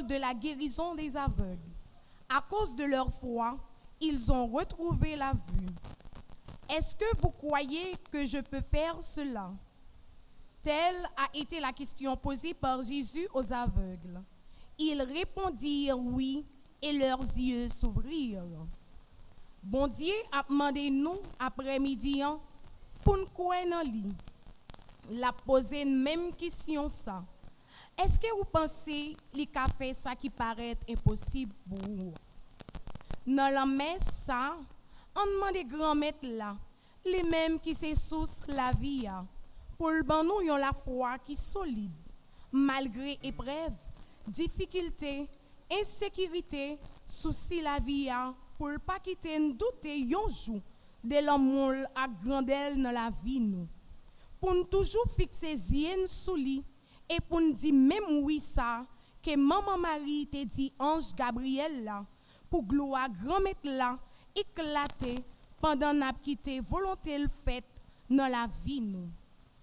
De la guérison des aveugles. À cause de leur foi, ils ont retrouvé la vue. Est-ce que vous croyez que je peux faire cela? Telle a été la question posée par Jésus aux aveugles. Ils répondirent oui et leurs yeux s'ouvrirent. Bon Dieu a demandé nous après-midi pour nous croire dans lui. La poser une même question ça. Est-ce que vous pensez qu'il a fait ça qui paraît impossible pour vous? Dans la messe, ça, on demande des grands maîtres là, les mêmes qui se source la vie, pour le ban nous ont la foi qui est solide, malgré épreuves, difficultés, insécurité, souci la vie, pour ne pas quitter nous douter un jour de l'amour à grandeur dans la vie nous. Pour nous toujours fixer yeux sous lui. Et pour nous dire même oui ça, que maman Marie te dit ange Gabriel là, pour gloire grand maître là, éclater pendant n'a quitté volonté le fait dans la vie nous.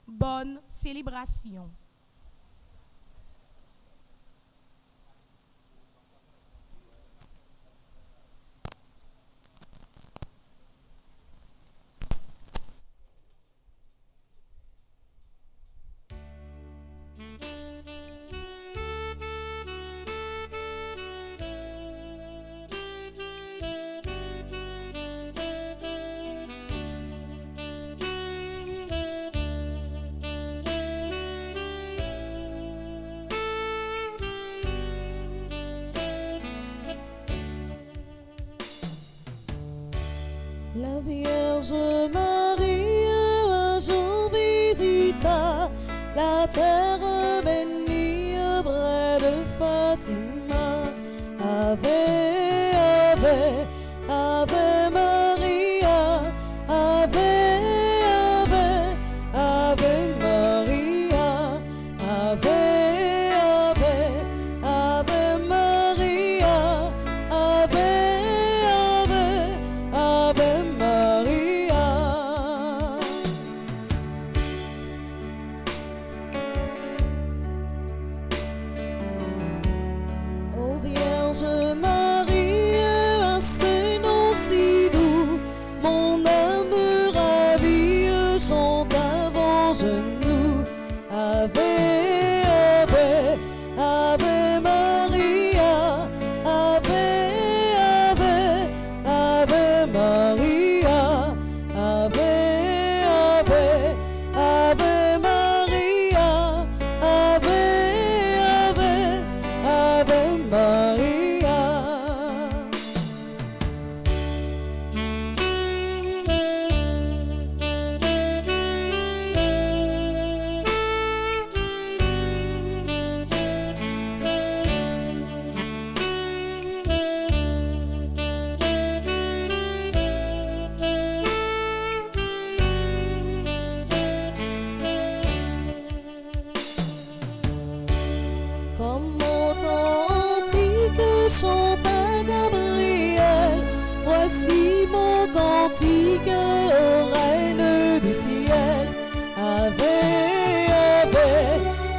Bonne célébration. La Vierge Marie un jour visita la terre bénie près de Fatima. Ave, Ave, Ave Maria, Ave, Ave, Ave Maria, Ave, Ave, Ave Maria, Ave, Ave, Ave Maria. Ô Vierge Marie, à ce nom si doux, mon âme ravie chante avant genoux. Ave, Ave, Ave Maria, Ave, Ave, Ave Maria, Ave, Ave, Ave Maria, Ave, Ave, Ave Maria. Comme au temps antique chante à Gabriel, voici mon cantique au règne du ciel. Ave, Ave,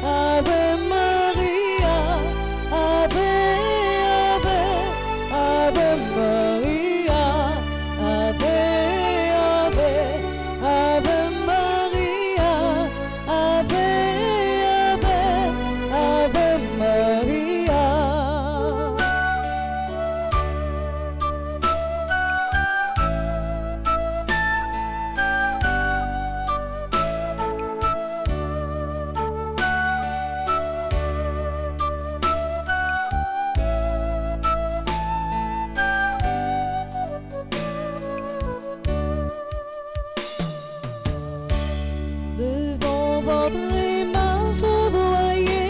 Ave Maria, Ave, Ave, Ave Maria, Ave, Ave, Ave Maria, Ave, Ave, Ave Maria. Devant votre image, vous voyez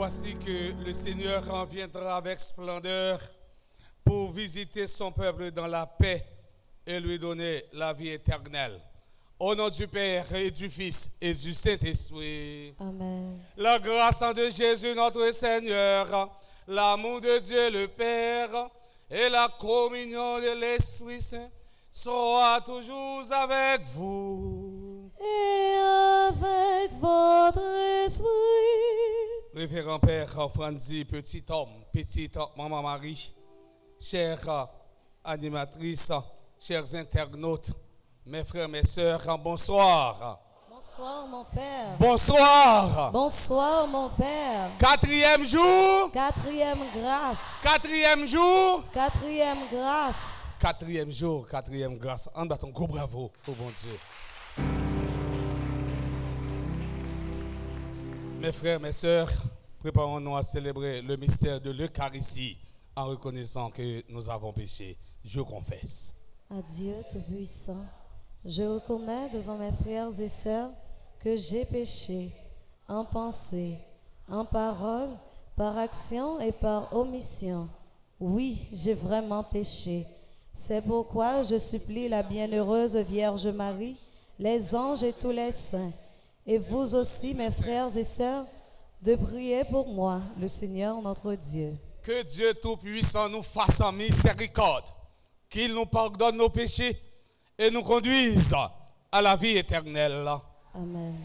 Voici que le Seigneur reviendra avec splendeur pour visiter son peuple dans la paix et lui donner la vie éternelle. Au nom du Père et du Fils et du Saint-Esprit. Amen. La grâce de Jésus notre Seigneur, l'amour de Dieu le Père et la communion de l'Esprit Saint soit toujours avec vous. Et avec votre esprit. Révérend Père Franzi, petit homme, petite maman Marie, chère animatrice, chers internautes, mes frères, mes sœurs, bonsoir. Bonsoir mon Père. Bonsoir. Bonsoir mon Père. Quatrième jour. Quatrième grâce. Quatrième jour. Quatrième grâce. Quatrième jour, quatrième grâce. En bas ton gros bravo au bon Dieu. Mes frères, mes sœurs, préparons-nous à célébrer le mystère de l'Eucharistie en reconnaissant que nous avons péché. Je confesse. À Dieu Tout-Puissant, je reconnais devant mes frères et sœurs que j'ai péché en pensée, en parole, par action et par omission. Oui, j'ai vraiment péché. C'est pourquoi je supplie la bienheureuse Vierge Marie, les anges et tous les saints, et vous aussi, mes frères et sœurs, de prier pour moi, le Seigneur notre Dieu. Que Dieu Tout-Puissant nous fasse en miséricorde, qu'il nous pardonne nos péchés et nous conduise à la vie éternelle. Amen.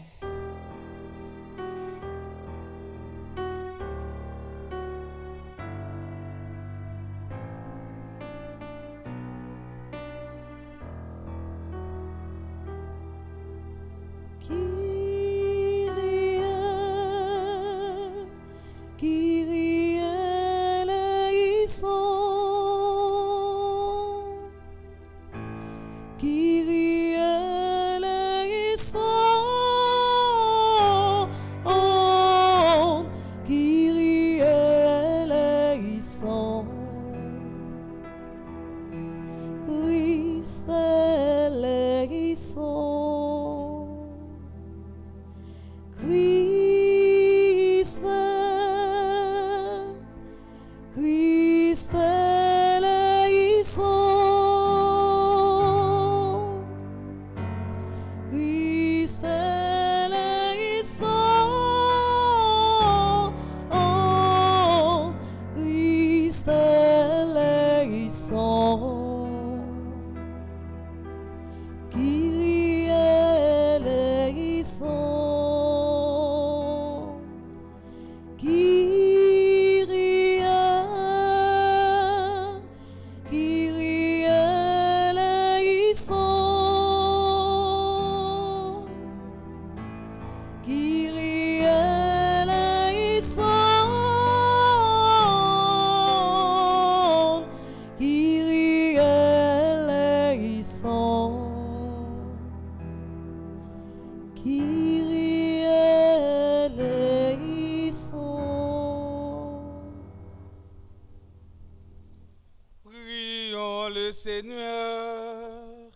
Seigneur,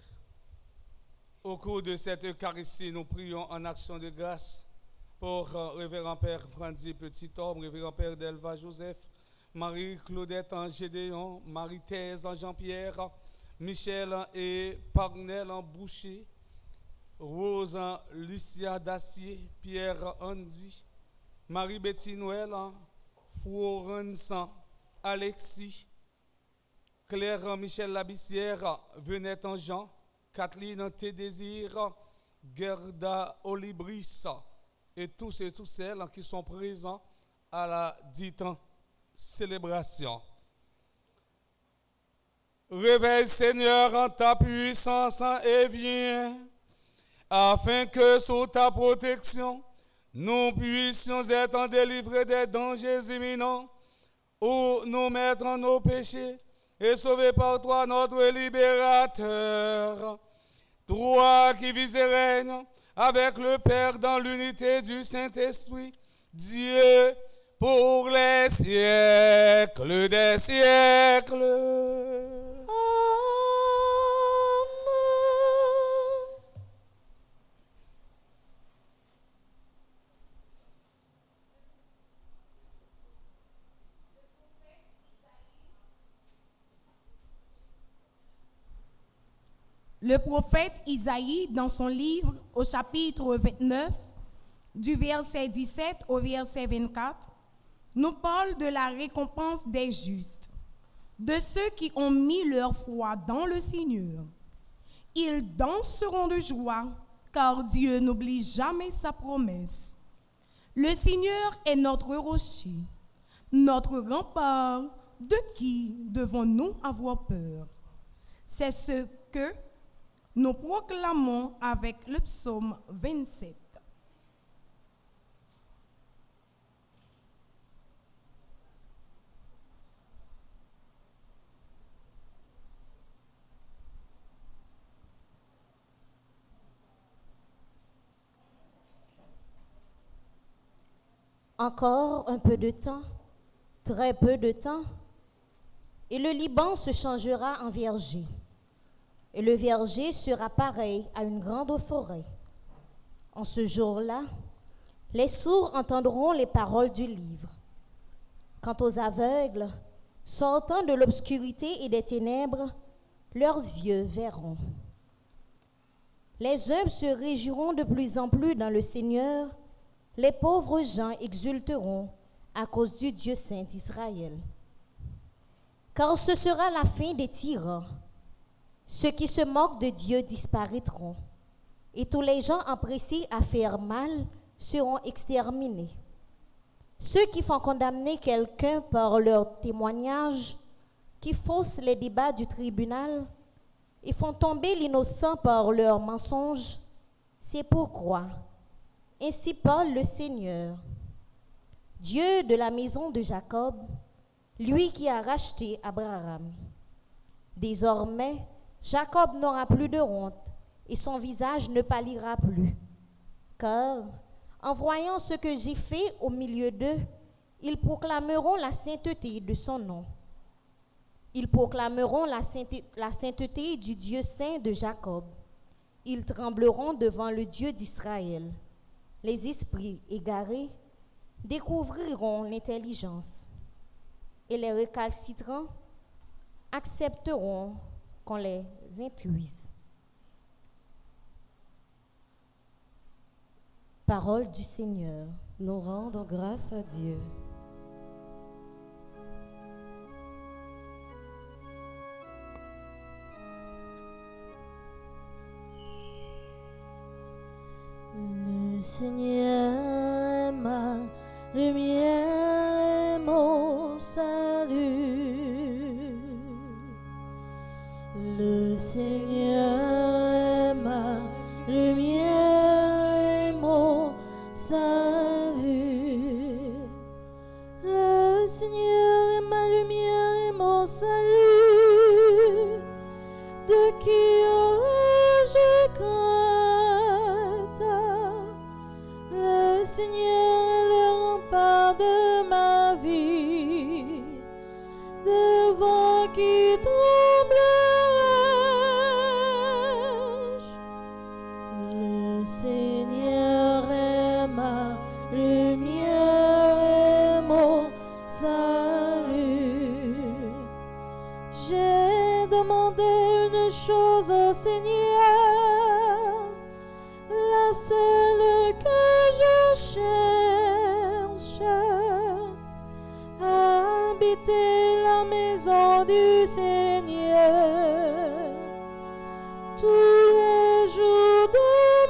au cours de cette Eucharistie, nous prions en action de grâce pour Révérend Père Franzi Petit Homme, Révérend Père Delva Joseph, Marie-Claudette en Gédéon, Marie-Thèse en Jean-Pierre, Michel et Parnel en Boucher, Rose en Lucia Dacier, Pierre Andy, Marie-Betty Noël en Florence en Alexis, Claire Michel Labissière, Venette en Jean, Kathleen Tédésir, Gerda Olibris et tous celles qui sont présents à la dite célébration. Réveille Seigneur en ta puissance et viens, afin que sous ta protection, nous puissions être délivrés des dangers imminents ou nous mettre en nos péchés et sauvé par toi notre libérateur. Toi qui vis et règnes avec le Père dans l'unité du Saint-Esprit, Dieu pour les siècles des siècles. Le prophète Isaïe, dans son livre, au chapitre 29, du verset 17 au verset 24, nous parle de la récompense des justes, de ceux qui ont mis leur foi dans le Seigneur. Ils danseront de joie, car Dieu n'oublie jamais sa promesse. Le Seigneur est notre rocher, notre rempart. De qui devons-nous avoir peur? C'est ce que nous proclamons avec le psaume 27. Encore un peu de temps, très peu de temps, et le Liban se changera en verger. Et le verger sera pareil à une grande forêt. En ce jour-là, les sourds entendront les paroles du livre. Quant aux aveugles, sortant de l'obscurité et des ténèbres, leurs yeux verront. Les humbles se réjouiront de plus en plus dans le Seigneur. Les pauvres gens exulteront à cause du Dieu saint d'Israël. Car ce sera la fin des tyrans. Ceux qui se moquent de Dieu disparaîtront, et tous les gens empressés à faire mal seront exterminés. Ceux qui font condamner quelqu'un par leur témoignage, qui faussent les débats du tribunal et font tomber l'innocent par leurs mensonges, c'est pourquoi, ainsi parle le Seigneur, Dieu de la maison de Jacob, lui qui a racheté Abraham. Désormais, Jacob n'aura plus de honte et son visage ne pâlira plus. Car, en voyant ce que j'ai fait au milieu d'eux, ils proclameront la sainteté de son nom. Ils proclameront la sainteté du Dieu saint de Jacob. Ils trembleront devant le Dieu d'Israël. Les esprits égarés découvriront l'intelligence, et les récalcitrants accepteront qu'on les intuise. Parole du Seigneur. Nous rendons grâce à Dieu. Le Seigneur est ma lumière et mon salut. Le Seigneur est ma lumière et mon salut. Le Seigneur est ma lumière et mon salut. De qui aurais-je crainte? Le Seigneur est le rempart de ma vie. Devant qui tremblerai-je? Le Seigneur est ma lumière et mon salut. J'ai demandé une chose au Seigneur, la seule que je cherche, habiter la maison du Seigneur tous les jours de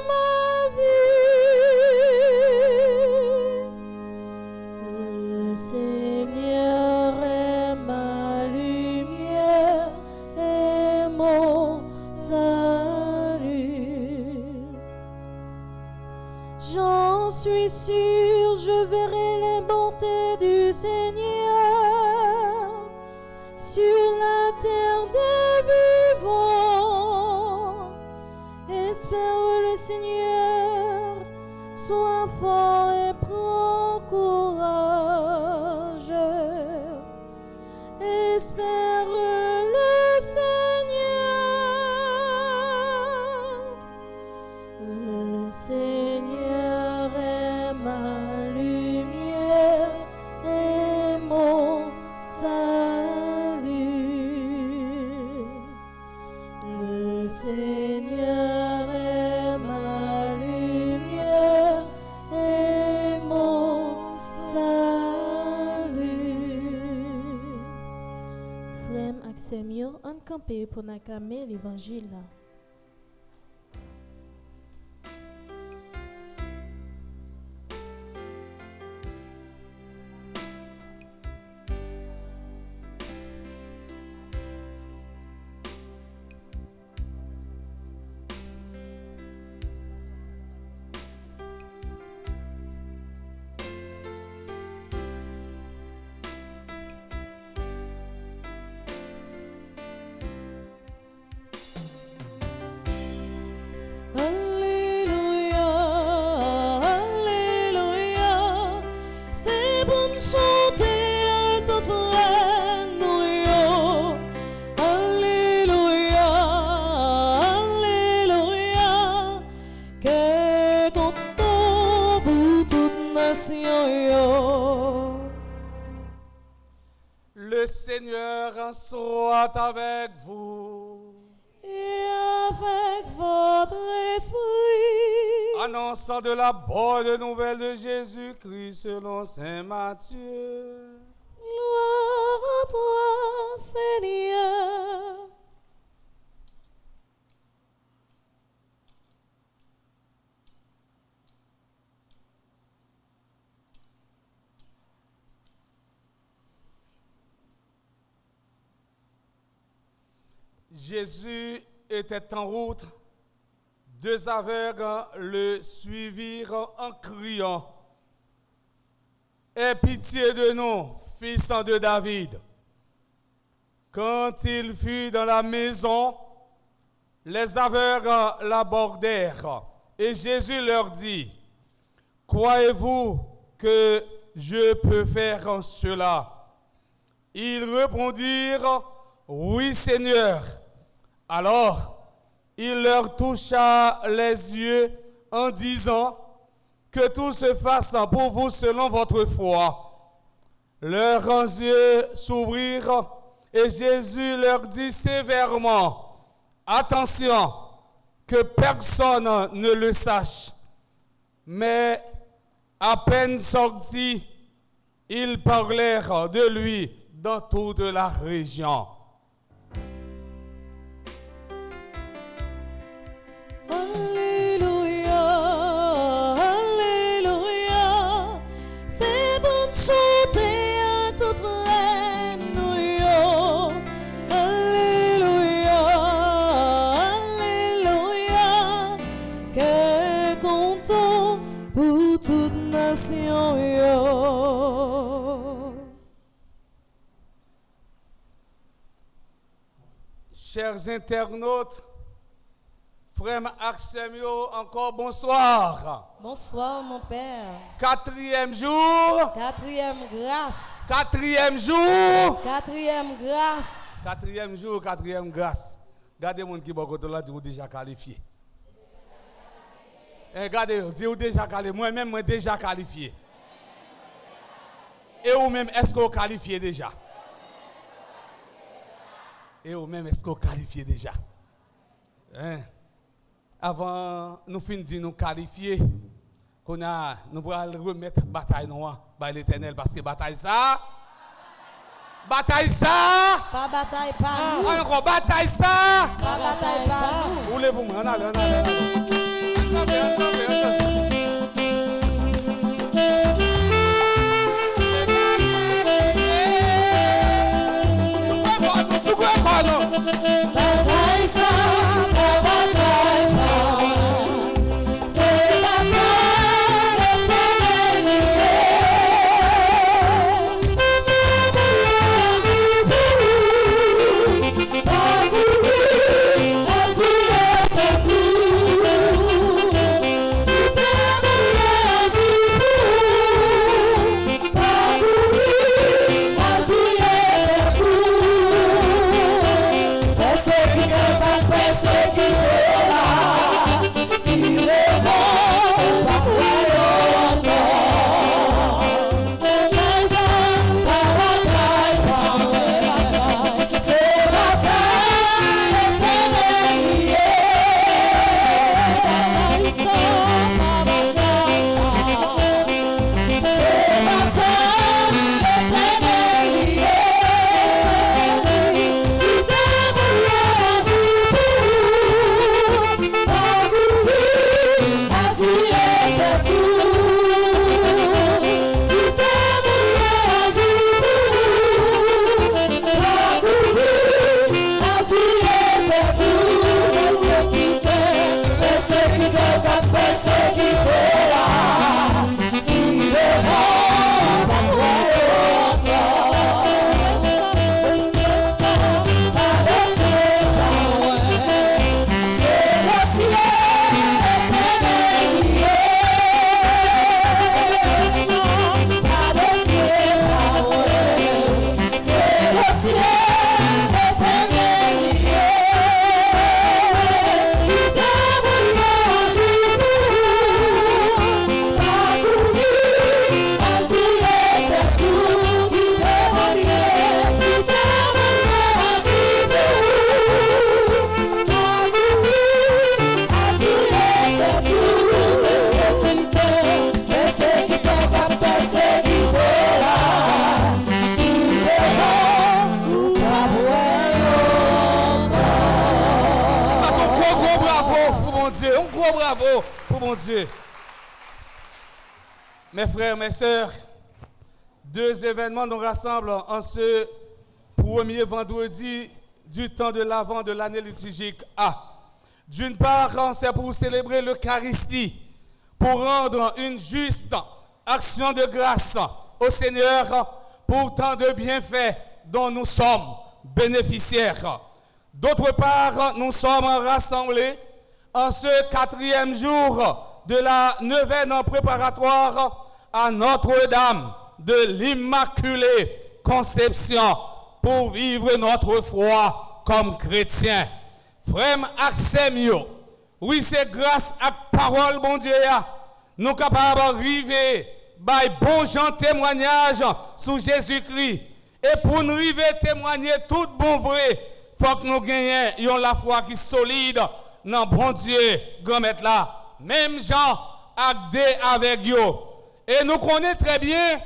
ma vie. Le Seigneur est ma lumière et mon salut. J'en suis sûr, je verrai les bontés du Seigneur sur la terre des vivants. Espère le Seigneur, sois fort et prends courage. Espère le Seigneur. Le Seigneur est ma lumière et mon salut. Le Seigneur camper pour acclamer l'évangile. Le Seigneur soit avec vous. Et avec votre esprit. Annonçant de la bonne nouvelle de Jésus-Christ selon Saint Matthieu. Gloire à toi, Seigneur. Jésus était en route. Deux aveugles le suivirent en criant: aie pitié de nous, fils de David. Quand il fut dans la maison, les aveugles l'abordèrent et Jésus leur dit: croyez-vous que je peux faire cela? Ils répondirent: oui, Seigneur. Alors, il leur toucha les yeux en disant: que tout se fasse pour vous selon votre foi. Leurs yeux s'ouvrirent et Jésus leur dit sévèrement: attention, que personne ne le sache. Mais à peine sortis, ils parlèrent de lui dans toute la région. Chers internautes, frère Axemio, encore bonsoir. Bonsoir, mon Père. Quatrième jour. Quatrième grâce. Quatrième jour. Quatrième grâce. Quatrième jour, quatrième grâce. Regardez mon qui est là, dit déjà qualifié. Regardez, dit déjà qualifié. Moi-même, moi déjà qualifié. Et vous-même, est-ce que vous qualifiez déjà? Et vous-même, est-ce que vous qualifiez déjà? Hein? Avant, nous finissons de nous qualifier, nous allons remettre la bataille noire par l'Éternel. Parce que bataille ça, pas bataille par nous. Encore bataille ça, pas bataille par nous. vous voulez pour moi, allez. Bataille ça, pas bataille pas. C'est bataille l'Éternel Yes, Dieu. Un gros bravo pour mon Dieu. Mes frères, mes sœurs, deux événements nous rassemblent en ce premier vendredi du temps de l'Avent de l'année liturgique A. D'une part, c'est pour célébrer l'Eucharistie, pour rendre une juste action de grâce au Seigneur pour tant de bienfaits dont nous sommes bénéficiaires. D'autre part, nous sommes rassemblés en ce 4e jour de la neuvaine préparatoire à Notre-Dame de l'Immaculée Conception pour vivre notre foi comme chrétiens. Frère Axemio, oui, c'est grâce à la parole, bon Dieu, nous sommes capables d'arriver by bon gens témoignage sur Jésus-Christ. Et pour nous arriver à témoigner tout bon vrai, il faut que nous gagnions la foi qui est solide dans bon Dieu, grand maître là. Même gens actés avec eux. Et nous connaissons très bien,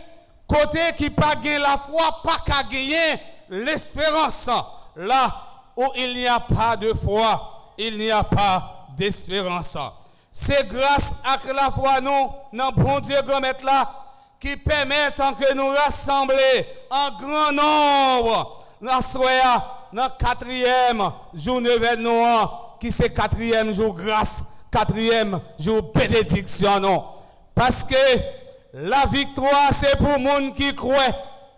côté qui pas gagné la foi, pas qu'à gagner l'espérance. Là où il n'y a pas de foi, il n'y a pas d'espérance. C'est grâce à la foi, nous, dans bon Dieu, grand maître là, qui permet que nous rassembler en grand nombre dans le 4e jour de qui c'est 4e jour grâce, 4e jour bénédiction. Non. Parce que la victoire, c'est pour les gens qui croient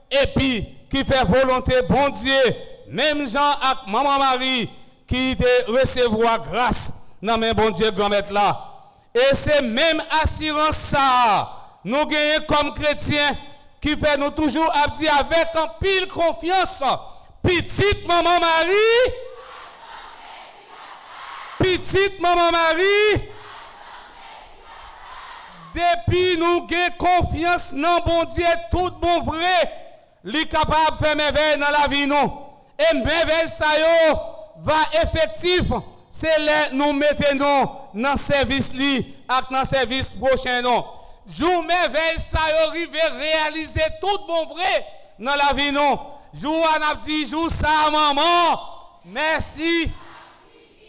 et puis qui fait volonté bon Dieu. Même Jean et Maman Marie qui te recevoir grâce dans mes bon Dieu grand-mère là. Et c'est même assurance ça. Nous gagnons comme chrétiens qui fait nous toujours dire avec un pile confiance. Petite Maman Marie. Petite Maman Marie. Depuis nous gagnons confiance dans bon Dieu, tout bon vrai, li capable de faire merveille dans la vie nous. Et merveille ça yo va effectif, c'est là nous mettons dans service li et dans service prochain non. Jour merveille ça yo arrive réaliser tout bon vrai dans la vie nous. Jour on a dit jour ça maman. Merci.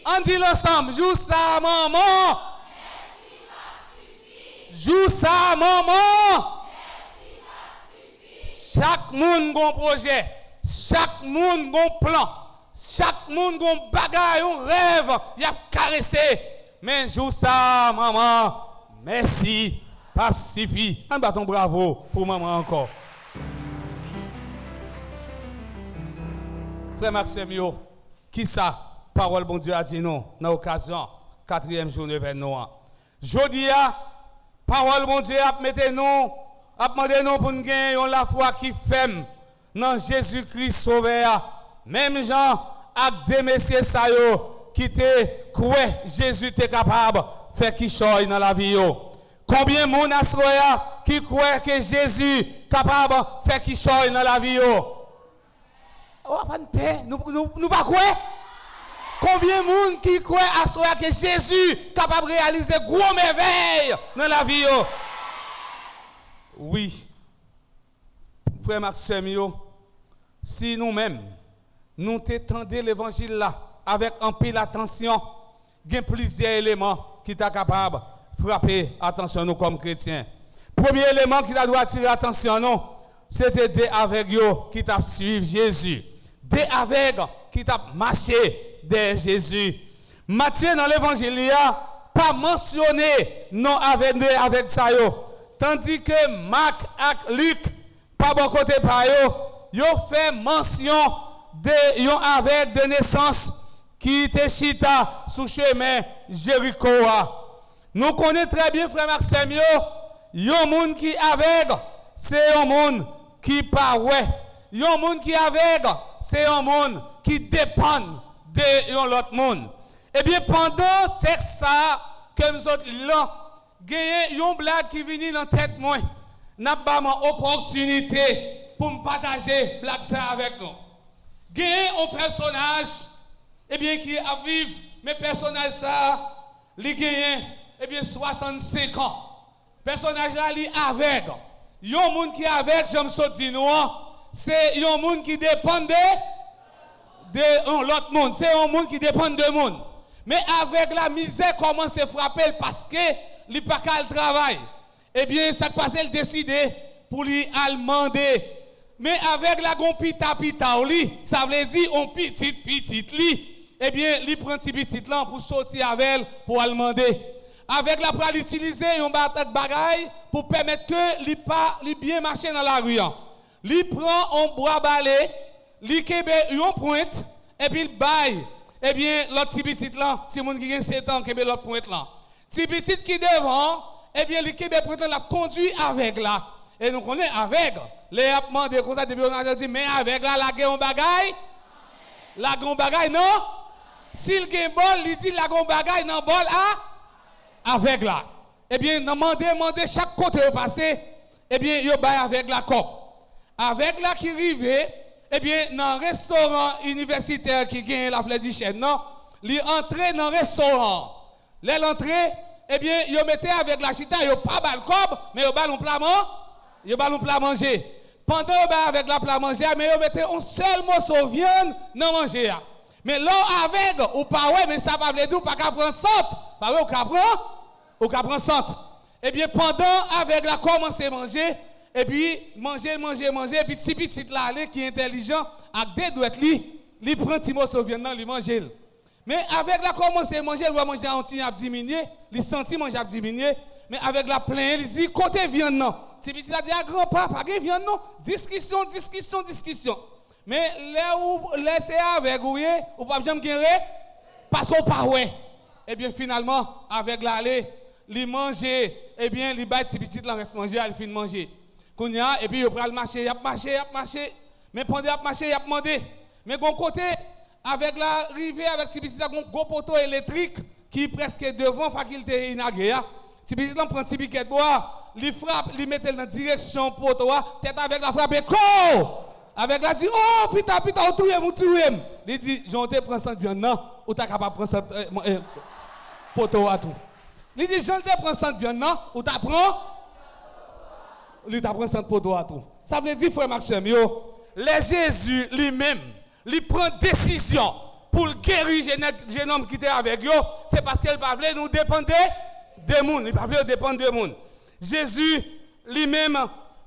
On dit l'ensemble, jour ça maman. Joue ça, maman. Chaque monde a un projet. Chaque monde a un plan. Chaque monde a un bagage, un rêve. Il a caressé. Mais joue ça, maman. Merci. Pas suffit. Un bâton bravo pour maman encore. Frère Maxime, qui ça? Parole bon Dieu a dit non. Dans l'occasion, 4e journée vers nous. Jodia. Parole bon Dieu a demandé nous pour nous gagner la foi qui ferme dans Jésus-Christ sauveur. Même gens a des messieurs ça yo qui te croient Jésus est capable de faire qui choisit dans la vie yo. Combien de monde qui croient que Jésus est capable de faire qui choisit dans la vie yo? Oh, pas de paix, nous pas quoi? Combien de monde qui croit à soi que Jésus est capable de réaliser gros merveilles dans la vie? Oui. Frère Maxime, si nous-mêmes, nous t'étendons l'évangile là, avec un peu d'attention, il y a plusieurs éléments qui sont capables de frapper attention nous comme chrétiens. Premier élément qui doit attirer attention nous, c'était des aveugles qui t'a suivi Jésus. Des aveugles qui t'a marché de Jésus. Matthieu dans l'évangile n'a pas mentionné non avec ça yo. Tandis que Marc et Luc pas bon côté par yo fait mention de yon avec de naissance qui était chita sous chemin Jéricho. Nous connaissons très bien frère Maxime yon monde qui aveugle c'est un monde qui pas ouais. Yon monde qui aveugle c'est un monde qui dépend de l'autre monde. Eh bien, pendant texte ça, que nous autres là, il y a une blague qui vient dans la tête moi. N'a pas une opportunité pour me partager blague ça avec nous. Il y a un personnage, eh bien, qui a vécu, mais personnage ça, il gagne, eh bien, 65 ans. Personnage là, il est aveugle. Il y a un monde qui est aveugle, j'aime ça dire nous, c'est un monde qui dépend de l'autre monde. C'est un monde qui dépend de monde. Mais avec la misère commence à frapper parce que il pas qu'à le travail. Eh bien, ça passe, il décide pour lui demander. Mais avec la pita ça veut dire on petit li. Eh bien, il prend petit là pour sortir avec elle pour demander. Avec la pour l'utiliser un bagaille pour permettre que il pas bien marcher dans la rue. Il prend un bois balai, il kebe une pointe et puis il baille. Eh bien, l'autre petit là, si mon qui a 7 ans kebe l'autre pointe là. Petit petit qui devant, eh bien, il kebe pointe la conduit avec là. Et nous connaissons avec. Les a demandé comme ça depuis on a dit mais avec là la gon bagaille. La gon bagaille non. S'il gen bol, il dit la gon bagaille non bol avec là. Eh bien, demandez chaque côté au passé, eh bien, yo bail avec la cop. Avec la qui arrive, eh bien, dans un restaurant universitaire qui gagne la fleur du chêne, non, il entre dans un restaurant. L'entrée, eh bien, yo mettez avec la chita, yo pas bal cop, mais yo bal un plat manger. Pendant yo bail avec la plat manger, mais yo mettez un seul morceau de viande dans manger. Mais là avec ou pas ouais, mais ça va veut dire pas qu'à prendre centre. Pas ouais, ou qu'à prendre centre. Eh bien, pendant avec la commencer à manger, et puis manger, et puis petit là qui est intelligent, avec des doigts il prend petit morceau de viande, il mange. Mais avec la commencer à manger, il va manger un petit à diminuer, il sentit manger à diminuer, mais avec la pleine, il dit côté viande non. Petit là dit à grand-papa, pas viande non. Discussion. Mais là où laisser avec ou pas jamais gagner parce qu'on pas ouais. Et bien finalement avec l'aller, il manger, et bien il bat petit là reste manger, il finit manger. Kounya et puis il prend le marché, il a marché. Mais pendant il a marché, il a demandé. Mais bon côté avec la rivière avec petit là gros poteau électrique qui presque devant faculté inagré. Petit là prend petit piquet de bois, il frappe, il met dans direction poteau, tête avec la frappe avec la dit oh pita ou touye. Il dit j'en te prend ça de viande non ou t'as capable prendre ça poteau à tout. Il dit j'en te prend ça de viande non ou t'apprends lui t'apprend ça de poteau à tout. Ça veut dire frère Maxime yo, les Jésus lui-même, il prend décision pour guérir jeune homme qui était avec yo, c'est parce qu'il pas voulait nous dépendre des monde, il pas voulait dépendre des monde. Jésus lui-même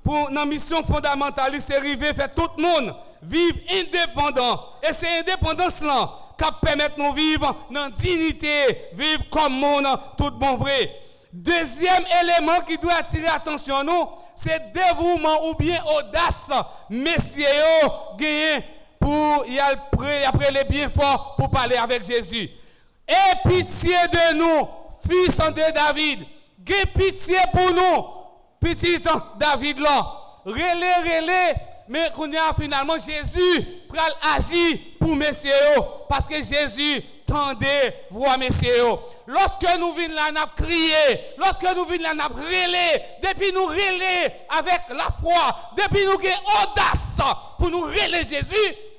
pour une mission fondamentale, c'est arrivé faire tout le monde vivre indépendant. Et c'est indépendance là qui permet de nous vivre dans dignité, vivre comme monde, tout bon vrai. Deuxième élément qui doit attirer attention nous, c'est dévouement ou bien audace. Messieurs, gagné pour y aller après les biens forts pour parler avec Jésus. Et pitié de nous, fils de David. Gay pitié pour nous. Petit David là, relais, mais qu'on a finalement Jésus pral agir pour messieurs parce que Jésus tendait voir messieurs. Lorsque nous venons là, n'a crié, lorsque nous venons là, n'a relais, depuis nous relais avec la foi, depuis nous avons audace pour nous relais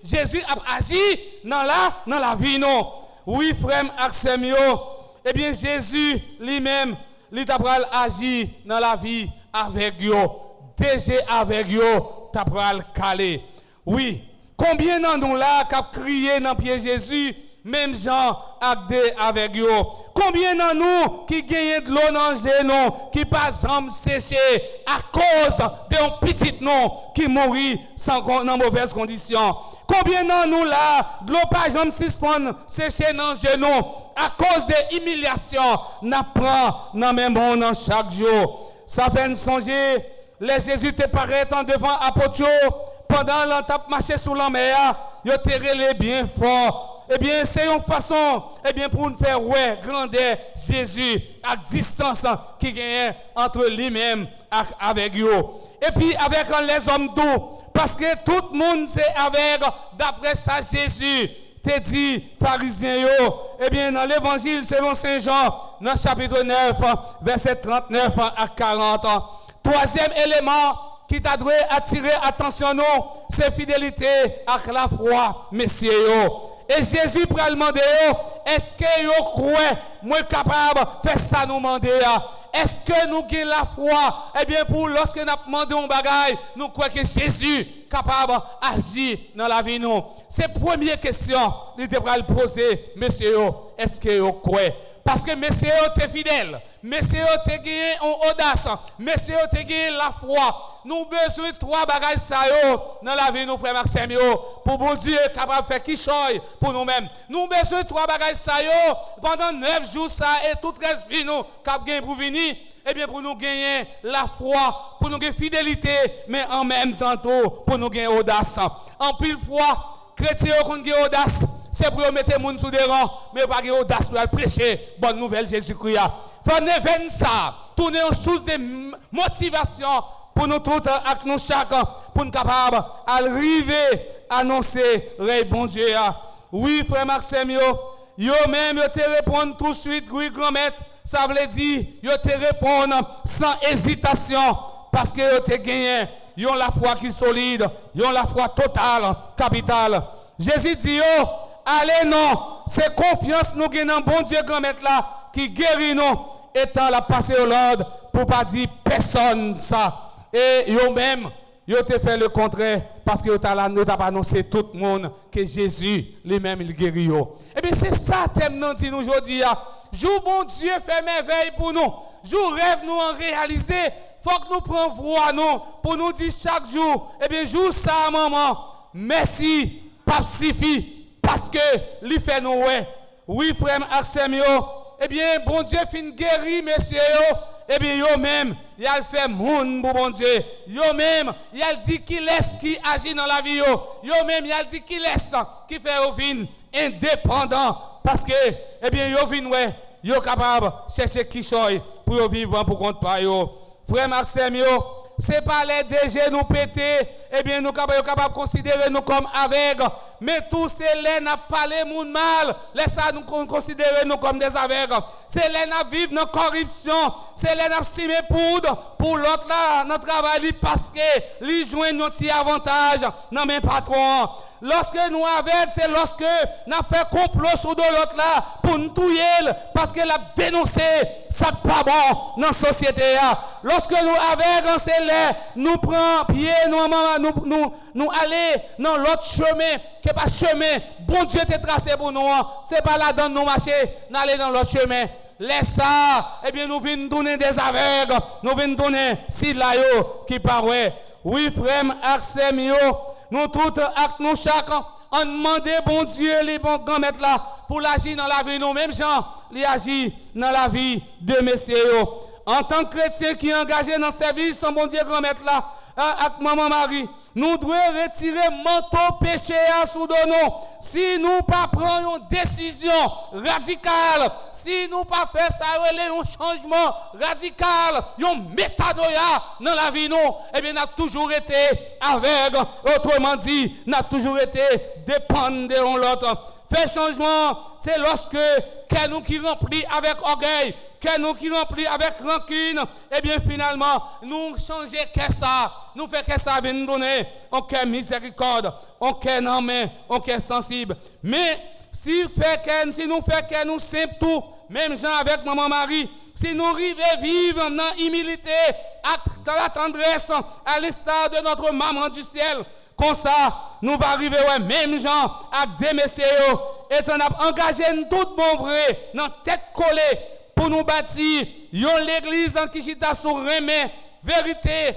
Jésus a agi dans la vie non. Oui frère Axemio, eh bien Jésus lui-même, il a agi dans la vie avec yo, déjà avec yo, t'as pral calé. Oui, combien d'en nous là qui a crié dans pied Jésus, même Jean avec yo. Combien d'en nous qui gagnent de l'eau dans genou, qui pas jamais séché à cause d'un petit nom qui mourit dans mauvaise condition. Combien d'en nous là, de l'eau pas jamais séché dans genou à cause de l'humiliation, n'apprend dans même monde chaque jour. Ça fait songer, les Jésus te paraît en devant apôtre pendant l'entap marché sous la mer, yo te relé bien fort. Eh bien, c'est une façon, eh bien, pour nous faire ouais, grandeur Jésus à distance qui gagne entre lui-même avec yo. Et puis avec les hommes doux, parce que tout le monde c'est avec, d'après ça Jésus te dit, pharisiens yo, eh bien, dans l'évangile selon Saint Jean, dans le chapitre 9, verset 39 à 40. Troisième élément qui t'a dû attirer attention, c'est fidélité avec la foi, messieurs. Et Jésus pour demander, est-ce que vous croyez, moi capable de faire ça nous demander? Est-ce que nous avons la foi? Eh bien, pour lorsque nous demandons un bagage, nous croyons que Jésus capable d'agir dans la vie nous. C'est la première question que nous devons poser, messieurs, est-ce que vous croyez? Parce que messieurs, t'es fidèle. Messieurs, t'es gagné en audace. Messieurs, t'es gagné la foi. Nous avons besoin de 3 bagages dans la vie, nous, frère Maxime, pour bon Dieu capable de faire qui choisit pour nous-mêmes. Nous avons besoin de 3 bagages pendant 9 jours, ça et toute reste vie nous, capable pour venir. Eh bien, pour nous gagner la foi, pour nous gagner fidélité, mais en même temps, pour nous gagner audace. En pile fois, chrétiens qui ont gagné audace, c'est pour mettre les gens sous des rangs, mais pas gagner audace pour prêcher bonne nouvelle Jésus-Christ. Faut événement ça, tourner aux sources de motivation pour nous tous, avec nous chacun, pour nous capables d'arriver à annoncer le bon Dieu. Oui, frère Maxime, yo même, yo te répondre tout de suite, oui, grand-mère. Ça veut dire, yo te répondre sans hésitation, parce que yo te gagné, yo la foi qui est solide, yo la foi totale, capitale. Jésus dit, yo, allez non, c'est confiance nous gagnons, bon Dieu grand maître là, qui guérit nous, étant la passé au l'ordre, pour pas dire personne ça. Et yo même, yo te fait le contraire, parce que yo t'a pas annoncé tout le monde que Jésus lui-même il guérit yo. Et bien c'est ça thème nous dit nous aujourd'hui. Jour bon Dieu fait merveille pour nous. Jour rêve nous en réaliser. Faut que nous prenions voix nous pour nous dire chaque jour. Eh bien jour ça maman. Merci. Pas suffit parce que lui fait nous ouais. Oui frère Axel eh bien bon Dieu fin guéri messieurs yo. Eh bien yo même il a fait monde pour bon Dieu. Yo même il a dit qui laisse qui agit dans la vie yo. Yo même il a dit qui laisse qui fait au vin indépendant parce que eh bien yo vin ouais. Yo capable chercher qui choy pour vivre pour compte pas yo. Frère Maxime c'est pas les DG nous péter, eh bien nous capable considérer nous comme aveugles, mais tous ces les n'a parlé moun mal, laisse ça nous considérer nous comme des aveugles. C'est les n'a vivre dans corruption, c'est les n'a simer poudre pour l'autre là dans travail parce que lui joindre un petit avantage non mais patron. Lorsque nous avons, c'est lorsque nous fait complot sur de l'autre là pour nous tuer parce qu'elle a dénoncé ça pas bon dans la société. Lorsque nous avons, c'est là, nous prenons pied, nous aller dans l'autre chemin, qui n'est pas chemin, bon Dieu t'a tracé pour nous, c'est pas là dans nous marcher, nous aller dans l'autre chemin. Laisse ça, eh bien nous venons donner des aveugles, nous venons donner si là qui paraît. Oui frère, Axem nous tous, avec nous chacun, on demande bon Dieu, les bons grands-maîtres là, pour l'agir dans la vie, nous mêmes gens, les agir dans la vie de messieurs. En tant que chrétien qui est engagé dans le service, son bon Dieu grand-maître là, avec maman Marie, nous devons retirer manteau péché à sous de nous. Si nous pas prenons une décision radicale, si nous pas faire ça, un changement radical, une métanoïa dans la vie nous, eh bien, nous avons toujours été aveugle. Autrement dit, nous avons toujours été dépendants de l'autre. Faire changement, c'est lorsque nous qui remplit avec orgueil, que nous qui remplit avec rancune, et bien finalement, nous changer que ça, nous fait que ça vient nous donner, on cœur miséricorde, on cœur en main, on cœur sensible. Mais si nous fait que nous simple tout, même gens avec maman Marie, si nous arrivons à vivre dans l'humilité, dans la tendresse, à l'instar de notre maman du ciel, comme ça, nous va arriver, ouais, même gens, avec des messieurs, et on a engagé tout bon vrai, dans tête collée, pour nous bâtir, l'église en Kishita sur remè, vérité, et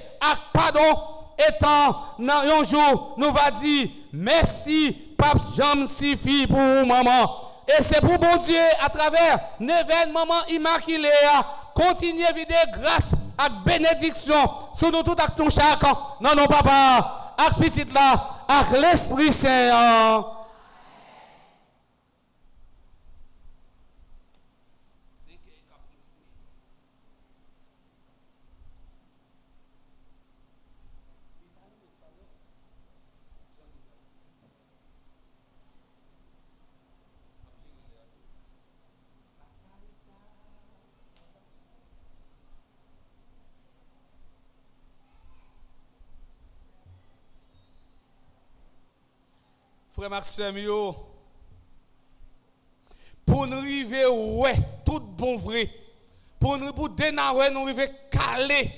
pardon, étant, dans un jour, nous va dire, merci, pape Jean suffit pour maman. Et c'est pour bon Dieu, à travers l'événement immaculé, continuer à vider grâce et bénédiction sur nous tous avec nous chacun, non, non, papa, avec petite là, avec l'Esprit Saint. Frère Maxime, pour nous arriver, ouais, tout bon vrai, pour dénarrer, nous arriver calé,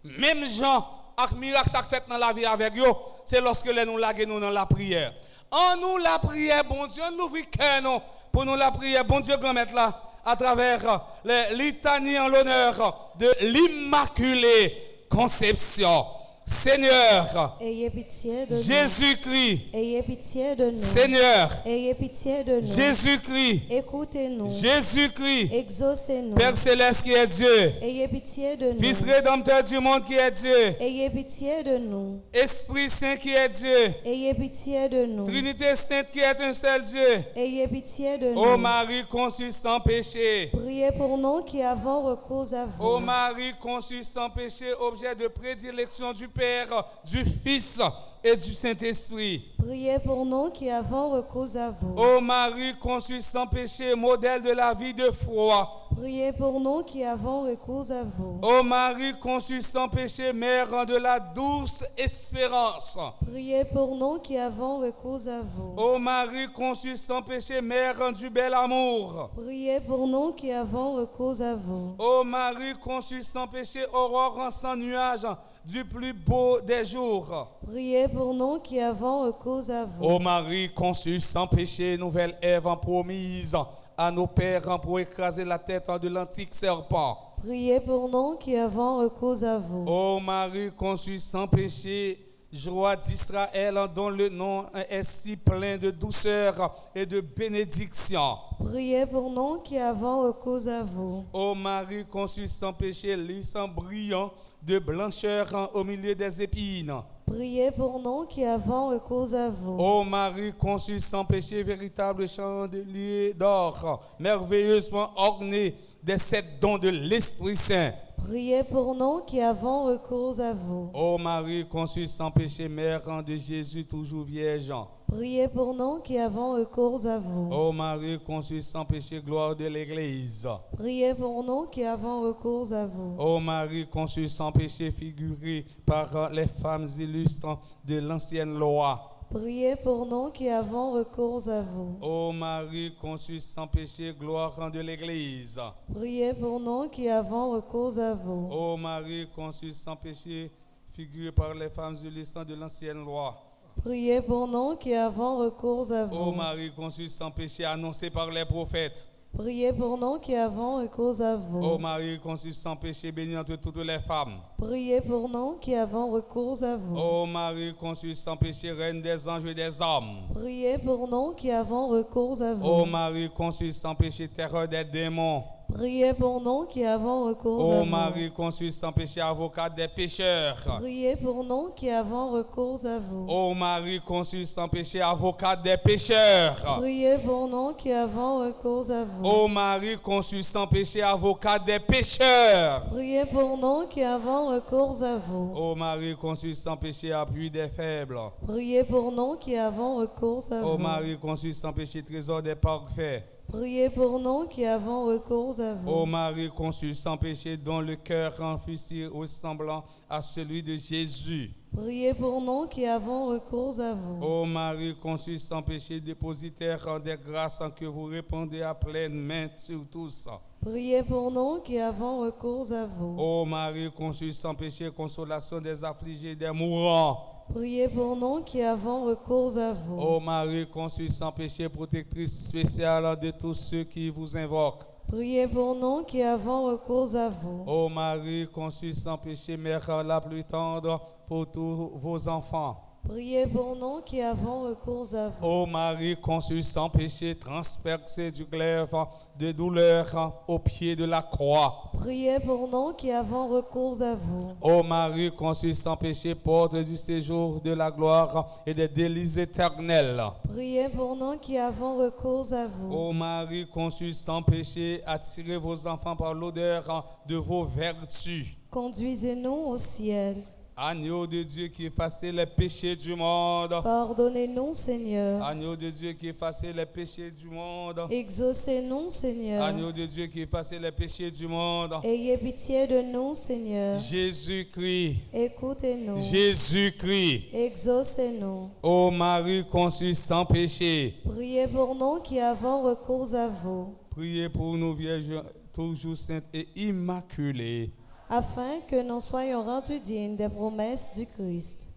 même gens, avec miracle ça fait dans la vie avec eux, c'est lorsque nous laguons nous dans la prière. En nous la prière, bon Dieu, nous ouvrons cœur nous pour nous la prière, bon Dieu, grand maître là, à travers les litanies en l'honneur de l'Immaculée Conception. Seigneur, ayez pitié de nous. Jésus-Christ, Ayez pitié de nous. Seigneur, Ayez pitié de nous. Jésus-Christ, Écoutez-nous. Jésus-Christ, Exaucez-nous. Père Céleste qui est Dieu, Ayez pitié de nous. Fils rédempteur du monde qui est Dieu, Ayez pitié de nous. Esprit Saint qui est Dieu, Ayez pitié de nous. Trinité Sainte qui est un seul Dieu, Ayez pitié de nous. ô Marie conçue sans péché, Priez pour nous qui avons recours à vous. ô Marie conçue sans péché, objet de prédilection du Père, du Fils et du Saint-Esprit. Priez pour nous qui avons recours à vous. Ô Marie conçue sans péché, modèle de la vie de foi. Priez pour nous qui avons recours à vous. Ô Marie conçue sans péché, mère de la douce espérance. Priez pour nous qui avons recours à vous. Ô Marie conçue sans péché, mère du bel amour. Priez pour nous qui avons recours à vous. Ô Marie conçue sans péché, aurore sans nuage du plus beau des jours. Priez pour nous qui avons recours à vous. Ô Marie conçue sans péché, nouvelle Ève promise à nos pères pour écraser la tête de l'antique serpent. Priez pour nous qui avons recours à vous. Ô Marie conçue sans péché, joie d'Israël dont le nom est si plein de douceur et de bénédiction. Priez pour nous qui avons recours à vous. Ô Marie conçue sans péché, lys brillant de blancheur au milieu des épines. Priez pour nous qui avons recours à vous. Ô Marie conçue sans péché, véritable chandelier d'or, merveilleusement orné des 7 dons de l'Esprit Saint. Priez pour nous qui avons recours à vous. Ô Marie conçue sans péché, mère de Jésus, toujours vierge. Priez pour nous qui avons recours à vous. Ô Marie conçue sans péché, gloire de l'Église. Priez pour nous qui avons recours à vous. Ô Marie conçue sans péché, figurée par les femmes illustres de l'ancienne loi. Priez pour nous qui avons recours à vous. Ô Marie conçue sans péché, gloire de l'Église. Priez pour nous qui avons recours à vous. Ô Marie conçue sans péché, figurée par les femmes illustres de l'ancienne loi. Priez pour nous qui avons recours à Ô vous. Marie conçue sans péché, annoncée par les prophètes. Priez pour nous qui avons recours à Ô vous. Marie conçue sans péché, bénie entre toutes les femmes. Priez pour nous qui avons recours à vous. Ô Marie conçue sans péché, reine des anges et des hommes. Priez pour nous qui avons recours à Ô vous. Marie conçue sans péché, terreur des démons. Priez pour nous qui avons recours à Ô vous. Marie conçue sans péché, avocate des pécheurs. Priez pour nous qui avons recours à vous. Ô Marie conçue sans péché, avocate des pécheurs. Priez pour nous qui avons recours à vous. Ô Marie conçue sans péché, avocate des pécheurs. Priez pour nous qui avons recours à vous. Ô Marie conçue sans péché, appui des faibles. Priez pour nous qui avons recours à Ô vous. Marie conçue sans péché, trésor des parfaits. Priez pour nous qui avons recours à vous. Ô Marie conçue sans péché, dont le cœur fut si ressemblant à celui de Jésus. Priez pour nous qui avons recours à vous. Ô Marie conçue sans péché, dépositaire des grâces que vous répandez à pleine main sur tous. Priez pour nous qui avons recours à vous. Ô Marie conçue sans péché, consolation des affligés, des mourants. Priez pour nous qui avons recours à vous. Ô Marie conçue sans péché, protectrice spéciale de tous ceux qui vous invoquent. Priez pour nous qui avons recours à vous. Ô Marie conçue sans péché, mère la plus tendre pour tous vos enfants. Priez pour nous qui avons recours à vous. Ô Marie conçue sans péché, transpercée du glaive de douleur au pied de la croix. Priez pour nous qui avons recours à vous. Ô Marie conçue sans péché, porte du séjour de la gloire et des délices éternels. Priez pour nous qui avons recours à vous. Ô Marie conçue sans péché, attirez vos enfants par l'odeur de vos vertus. Conduisez-nous au ciel. Agneau de Dieu qui effaçait les péchés du monde. Pardonnez-nous, Seigneur. Agneau de Dieu qui effaçait les péchés du monde. Exaucez-nous, Seigneur. Agneau de Dieu qui effaçait les péchés du monde. Ayez pitié de nous, Seigneur. Jésus-Christ. Écoutez-nous. Jésus-Christ. Exaucez-nous. Ô Marie conçue sans péché. Priez pour nous qui avons recours à vous, Priez pour nous, Vierge toujours sainte et immaculée. afin que nous soyons rendus dignes des promesses du Christ.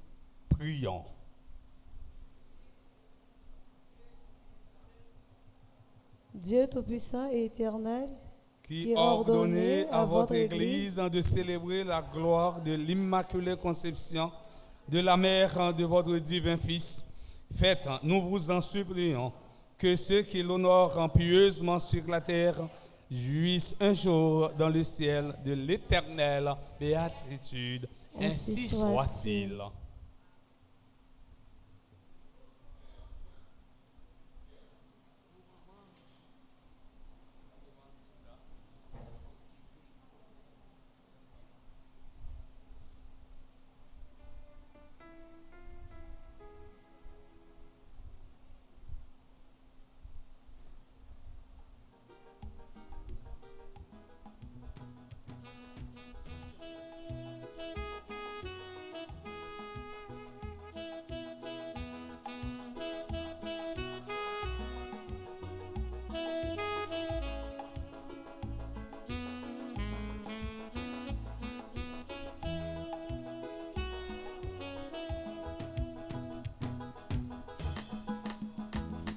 Prions. Dieu Tout-Puissant et Éternel, qui a ordonné à votre Église de célébrer la gloire de l'Immaculée Conception de la mère de votre divin Fils, faites, nous vous en supplions, que ceux qui l'honorent pieusement sur la terre jouissent un jour dans le ciel de l'éternelle béatitude. Ainsi soit-il.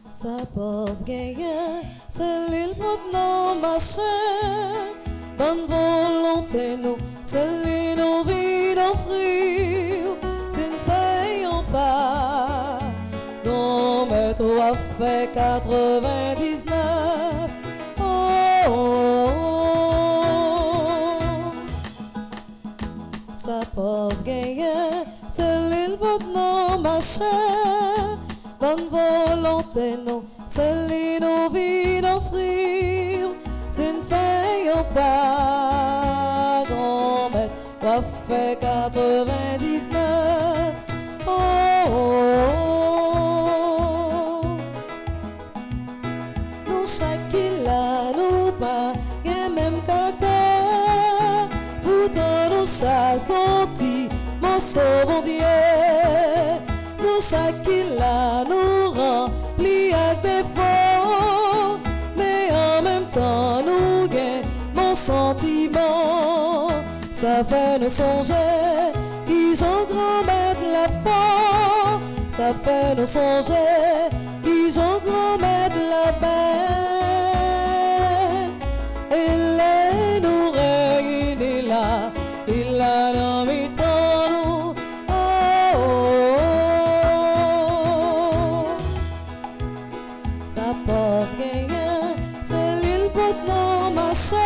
Sa pauvre gagne, c'est l'île pour nos machins. Bonne volonté, nous, c'est l'île nous vies d'offrir. C'est une feuille en pas. Non, mais toi fait 99. Oh, oh, oh. Sa pauvre gagne, c'est l'île pour nos machins. Bonne volonté, non, c'est l'île nous vies d'offrir. C'est une feuille en pas. Grand-mère, toi fait 99. Oh, oh, oh. Nous, chaque là, nous pas, et même caractère. Pourtant, nous, chaque senti, mon sauveur Dieu. Nous, chaque là, nous remplit avec défaut, mais en même temps, nous gagnons mon sentiment. Ça fait nous songer, qu'ils ont grand-mère de la foi. Ça fait nous songer, qu'ils ont grand-mère de la belle. Et les nous réunit là, il a dans mes temps, nous. Oh, oh, oh. Sa pauvre gagne, c'est l'île pour nos machins.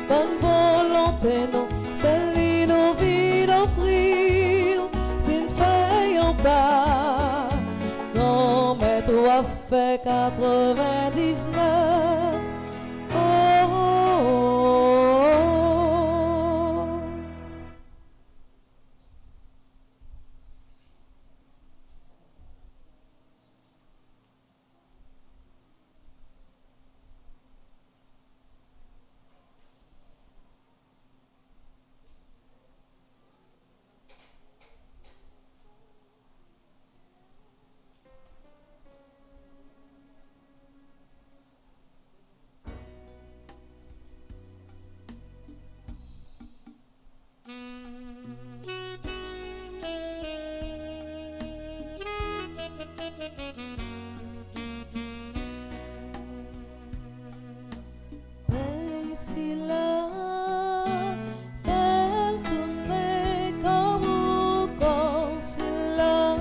Bonne volonté, non, c'est l'île nous vies d'offrir. C'est une feuille en bas. Non, mais toi fait 99. Oh, oh, oh. Si là, fais tourner comme vous, comme si là,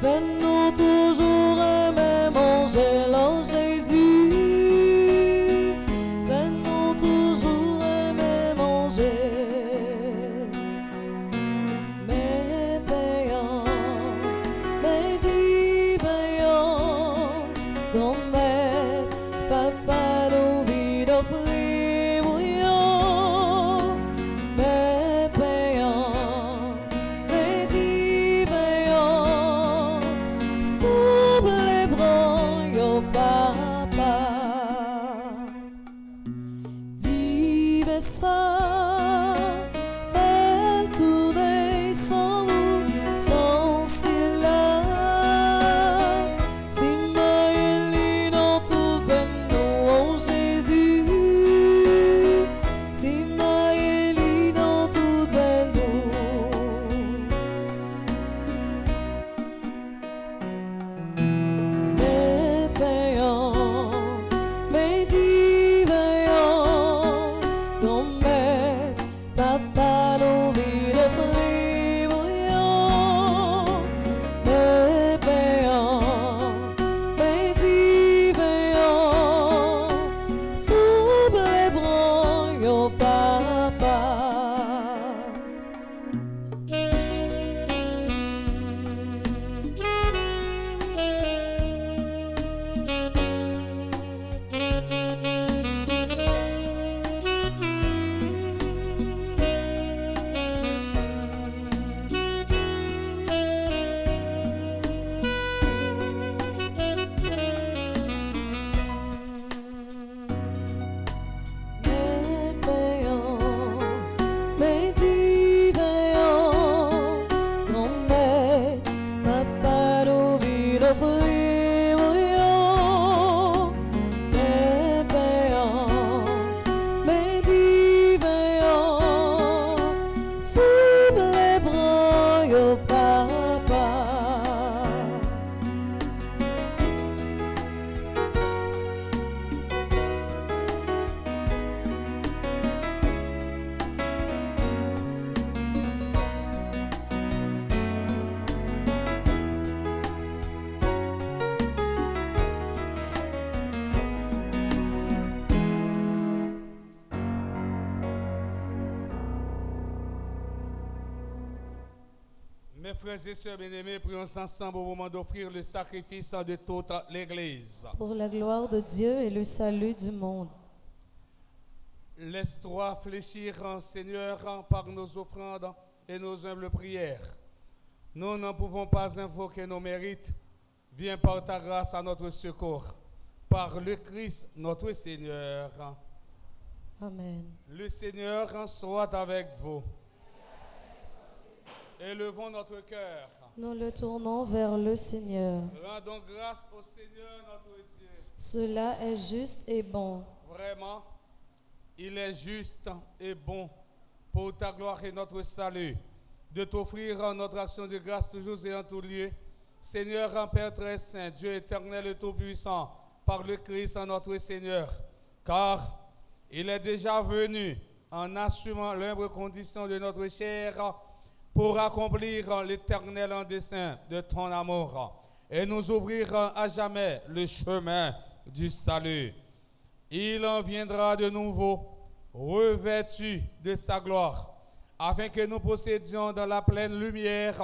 fais-nous toujours aimer manger l'en Jésus, fais-nous toujours aimer manger, mais payant, mais dit payant, dans mes papa nous vit d'offrir bouillon, mais payant, mais dit payant, souple les bras, yo papa, dis ça, fais le tour des sans vous, sans cela, si moi dans tout peine. Jésus, si ma Élie dans toute peine, mais payant. Mes frères et sœurs bien-aimés, prions ensemble au moment d'offrir le sacrifice de toute l'Église. Pour la gloire de Dieu et le salut du monde. Laisse-toi fléchir, Seigneur, par nos offrandes et nos humbles prières. Nous ne pouvons pas invoquer nos mérites. Viens par ta grâce à notre secours. Par le Christ, notre Seigneur. Amen. Le Seigneur soit avec vous. Élevons notre cœur. Nous le tournons vers le Seigneur. Rendons grâce au Seigneur notre Dieu. Cela est juste et bon. Vraiment, il est juste et bon pour ta gloire et notre salut de t'offrir notre action de grâce toujours et en tout lieu. Seigneur, Père très saint, Dieu éternel et tout-puissant, par le Christ notre Seigneur, car il est déjà venu en assumant l'humble condition de notre chair pour accomplir l'éternel dessein de ton amour et nous ouvrir à jamais le chemin du salut. Il en viendra de nouveau, revêtu de sa gloire, afin que nous possédions dans la pleine lumière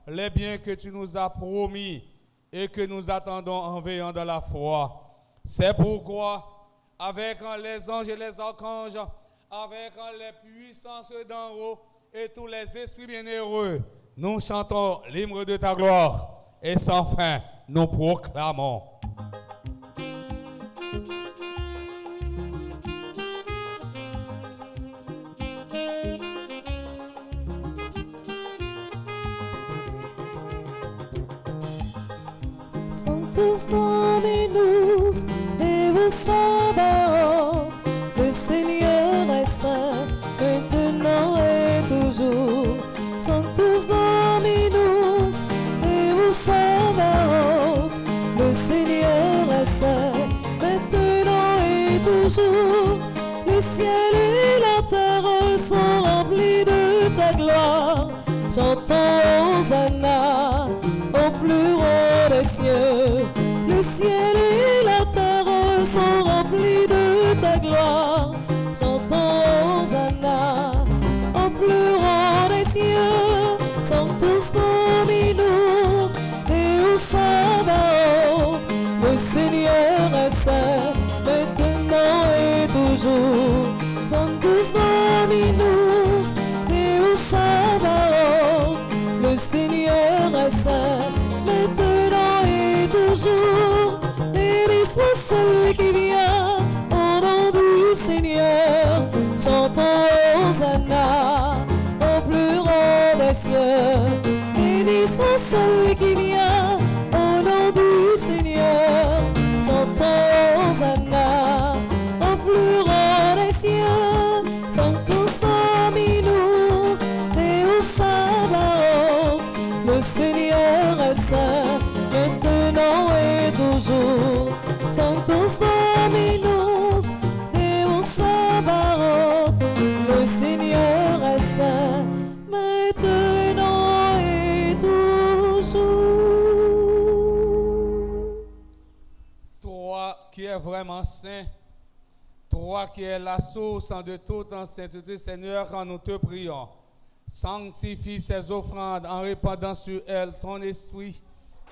les biens que tu nous as promis et que nous attendons en veillant dans la foi. C'est pourquoi, avec les anges et les archanges, avec les puissances d'en haut et tous les esprits bienheureux, nous chantons l'hymne de ta gloire et sans fin nous proclamons. Sanctus Dominus, Deus Sabaoth, le Seigneur est saint, maintenant et toujours. Sanctus Dominus, Deus Sabaoth, le Seigneur est saint, maintenant et toujours. Le ciel et la terre sont remplis de ta gloire. Chantons Hosanna au plus haut des cieux. Le ciel et la terre sont remplis de ta gloire. Chantons Hosanna au plus haut des cieux. Sanctus Dominus, Deus Sabaoth, le Seigneur est saint, maintenant et toujours. Sanctus Dominus, Deus Sabaoth, le Seigneur est saint, maintenant et toujours. Béni soit celui qui vient au nom du Seigneur. Chantons Hosanna au plus haut des cieux. Béni soit celui qui vient au nom du Seigneur. Chantons Hosanna au plus haut des cieux. Sanctus Dominus, Deus Sabaoth, le Seigneur est saint, maintenant et toujours. Sanctus Dominus, Deus Sabaoth, le Seigneur est saint, maintenant et toujours. Toi qui es vraiment saint, toi qui es la source de toute sainteté, Seigneur, nous te prions. Sanctifie ces offrandes en répandant sur elles ton esprit,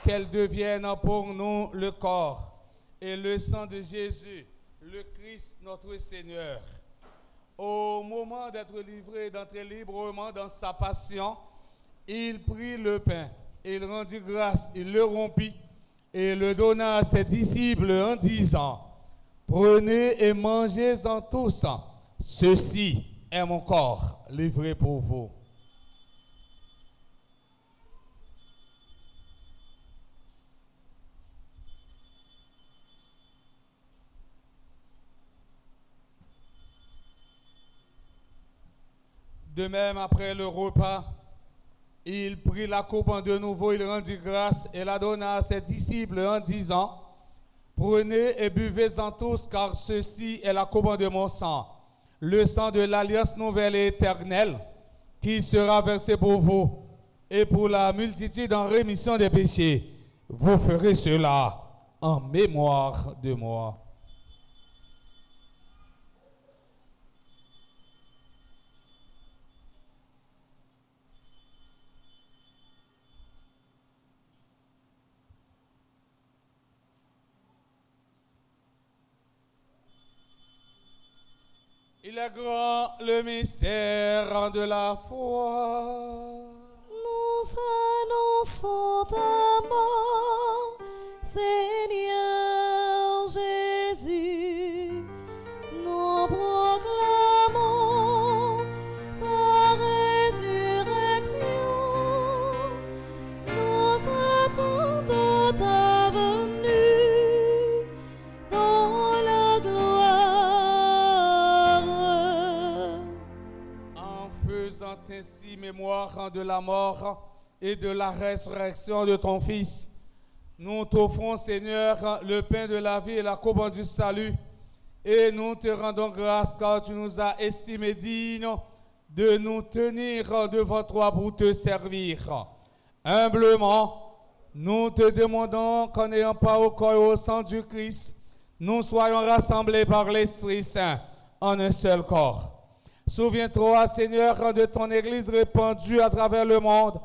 qu'elles deviennent pour nous le corps et le sang de Jésus, le Christ notre Seigneur. Au moment d'être livré, d'entrer librement dans sa passion, il prit le pain, il rendit grâce, il le rompit et le donna à ses disciples en disant: prenez et mangez-en tous, ceci est mon corps livré pour vous. De même, après le repas, il prit la coupe de nouveau, il rendit grâce et la donna à ses disciples en disant: prenez et buvez-en tous, car ceci est la coupe de mon sang, le sang de l'alliance nouvelle et éternelle, qui sera versé pour vous et pour la multitude en rémission des péchés. Vous ferez cela en mémoire de moi. Il est grand le mystère de la foi. Nous annonçons ta mort, Seigneur Jésus. Nous proclamons ta résurrection. Nous attendons ta venue dans la gloire. En faisant ainsi mémoire de la mort et de la résurrection de ton Fils, nous t'offrons, Seigneur, le pain de la vie et la coupe du salut, et nous te rendons grâce car tu nous as estimés dignes de nous tenir devant toi pour te servir. Humblement, nous te demandons qu'en n'ayant pas au corps et au sang du Christ, nous soyons rassemblés par l'Esprit Saint en un seul corps. Souviens-toi, Seigneur, de ton Église répandue à travers le monde.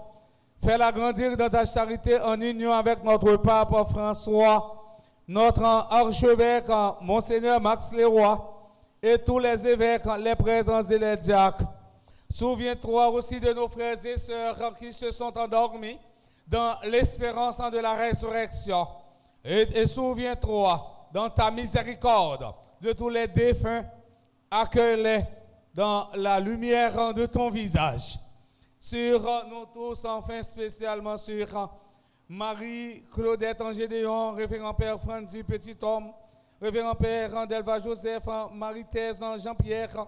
Fais-la grandir dans ta charité en union avec notre pape François, notre archevêque, Monseigneur Max Leroy, et tous les évêques, les prêtres et les diacres. Souviens-toi aussi de nos frères et sœurs qui se sont endormis dans l'espérance de la résurrection. Et souviens-toi, dans ta miséricorde, de tous les défunts, accueille-les dans la lumière de ton visage. Sur nous tous, enfin spécialement sur Marie-Claudette Angédéon, révérend Père Franzi Petit-Homme, révérend Père Delva Joseph, Marie-Thèse Jean-Pierre,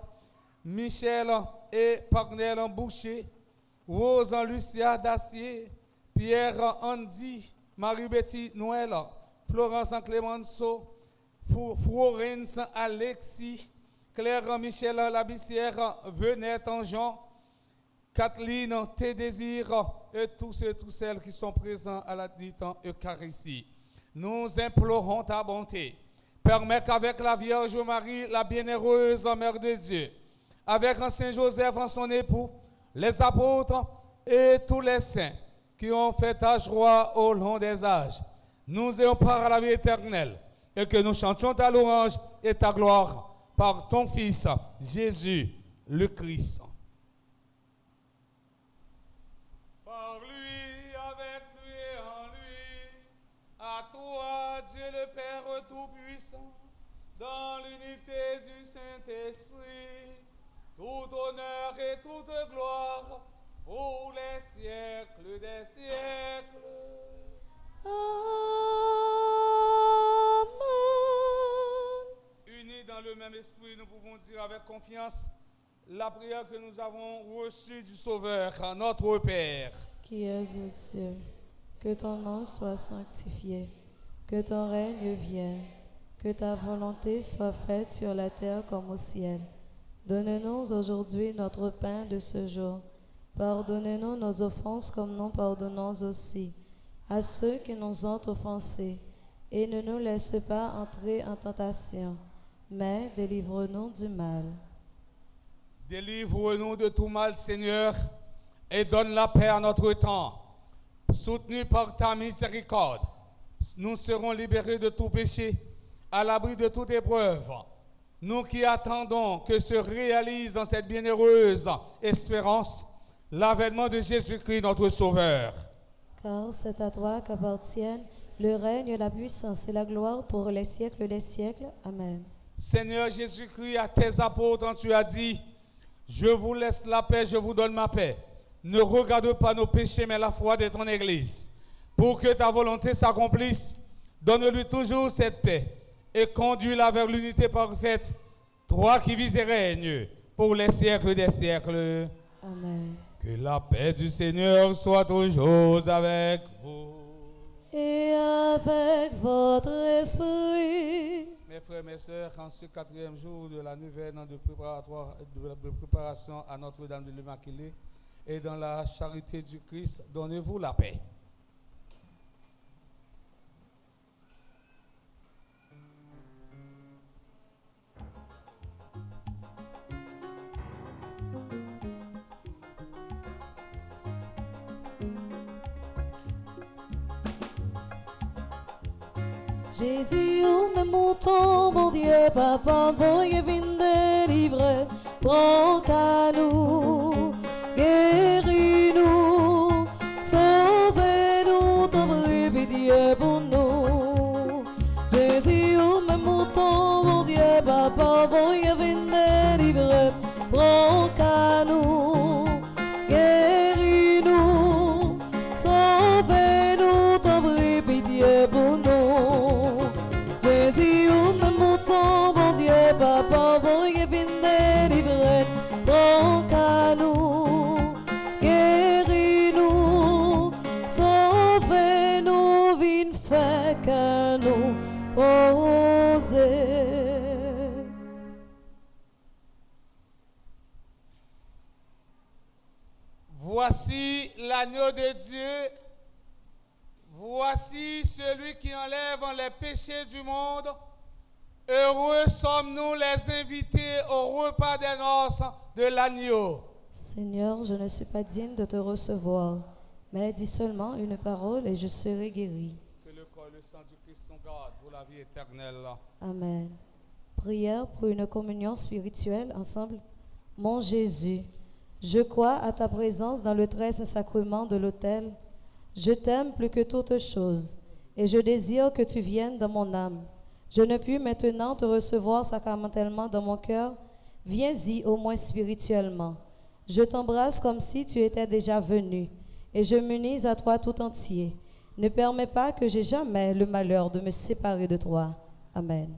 Michel et Parnel Boucher, Rose Lucia Dacier, Pierre Andy, Marie-Betty Noël, Florence Clémenceau, Florence Alexis, Claire Michel Labissière, Venette Jean, Kathleen Tédésir et tous ceux et toutes celles qui sont présents à la dite Eucharistie. Nous implorons ta bonté. Permets qu'avec la Vierge Marie, la bienheureuse Mère de Dieu, avec Saint Joseph, son époux, les apôtres et tous les saints qui ont fait ta joie au long des âges, nous ayons part à la vie éternelle et que nous chantions ta louange et ta gloire par ton Fils, Jésus, le Christ. Par lui, avec lui et en lui, à toi, Dieu le Père Tout-Puissant, dans l'unité du Saint-Esprit, tout honneur et toute gloire pour les siècles des siècles. Amen. Unis dans le même esprit, nous pouvons dire avec confiance la prière que nous avons reçue du Sauveur, notre Père. Qui es aux cieux, que ton nom soit sanctifié, que ton règne vienne, que ta volonté soit faite sur la terre comme au ciel. Donne-nous aujourd'hui notre pain de ce jour. Pardonne-nous nos offenses comme nous pardonnons aussi à ceux qui nous ont offensés. Et ne nous laisse pas entrer en tentation, mais délivre-nous du mal. Délivre-nous de tout mal, Seigneur, et donne la paix à notre temps. Soutenus par ta miséricorde, nous serons libérés de tout péché, à l'abri de toute épreuve. Nous qui attendons que se réalise dans cette bienheureuse espérance l'avènement de Jésus-Christ, notre Sauveur. Car c'est à toi qu'appartiennent le règne, la puissance et la gloire pour les siècles des siècles. Amen. Seigneur Jésus-Christ, à tes apôtres, tu as dit, je vous laisse la paix, je vous donne ma paix. Ne regarde pas nos péchés, mais la foi de ton Église. Pour que ta volonté s'accomplisse, donne-lui toujours cette paix et conduis-la vers l'unité parfaite, toi qui vis et règnes pour les siècles des siècles. Amen. Que la paix du Seigneur soit toujours avec vous. Et avec votre esprit. Mes frères, mes sœurs, en ce 4e jour de la nouvelle de préparation à Notre-Dame de l'Immaculée et dans la charité du Christ, donnez-vous la paix. Jésus, ou même mouton, mon Dieu, papa, voyez vin délivrer. prends qu'à nous, guéris-nous, sauve-nous, t'en prie, pitié pour nous. Jésus, même mouton, mon Dieu, papa, voyez venir délivrer, prends qu'à nous, guéris-nous, sauve-nous, t'en prie, pitié pour nous. Jésus, même mouton, mon Dieu, papa, voyez venir délivrer, prends qu'à nous, guéris-nous, sauve-nous, vin fait que nous poser. Voici l'agneau de Dieu. Voici celui qui enlève les péchés du monde. Heureux sommes-nous les invités au repas des noces de l'agneau. Seigneur, je ne suis pas digne de te recevoir, mais dis seulement une parole et je serai guéri. Que le corps et le sang du Christ nous garde pour la vie éternelle. Amen. Prière pour une communion spirituelle ensemble. Mon Jésus, je crois à ta présence dans le très saint sacrement de l'autel. Je t'aime plus que toute chose et je désire que tu viennes dans mon âme. Je ne puis maintenant te recevoir sacramentellement dans mon cœur. Viens-y au moins spirituellement. Je t'embrasse comme si tu étais déjà venu et je m'unis à toi tout entier. Ne permets pas que j'aie jamais le malheur de me séparer de toi. Amen.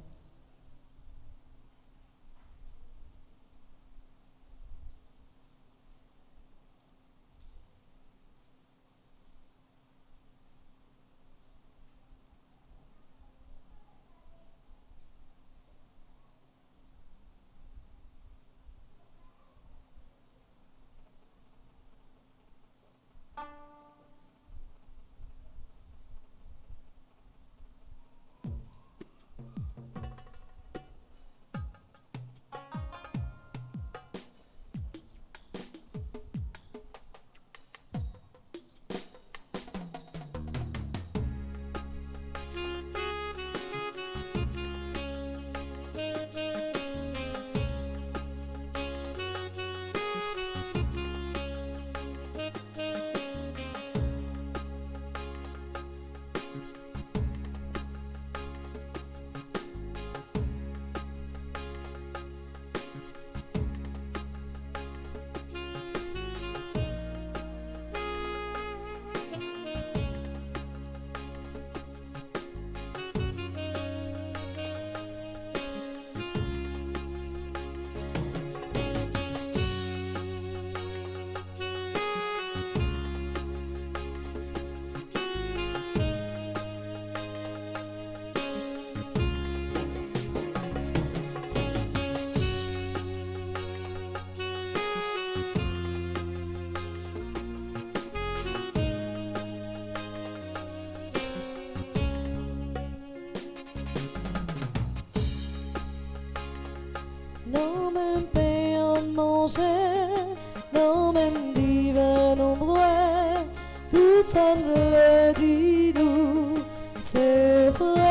Non même pain de manger, non même divin nombreux, tout ça le dit nous, c'est vrai.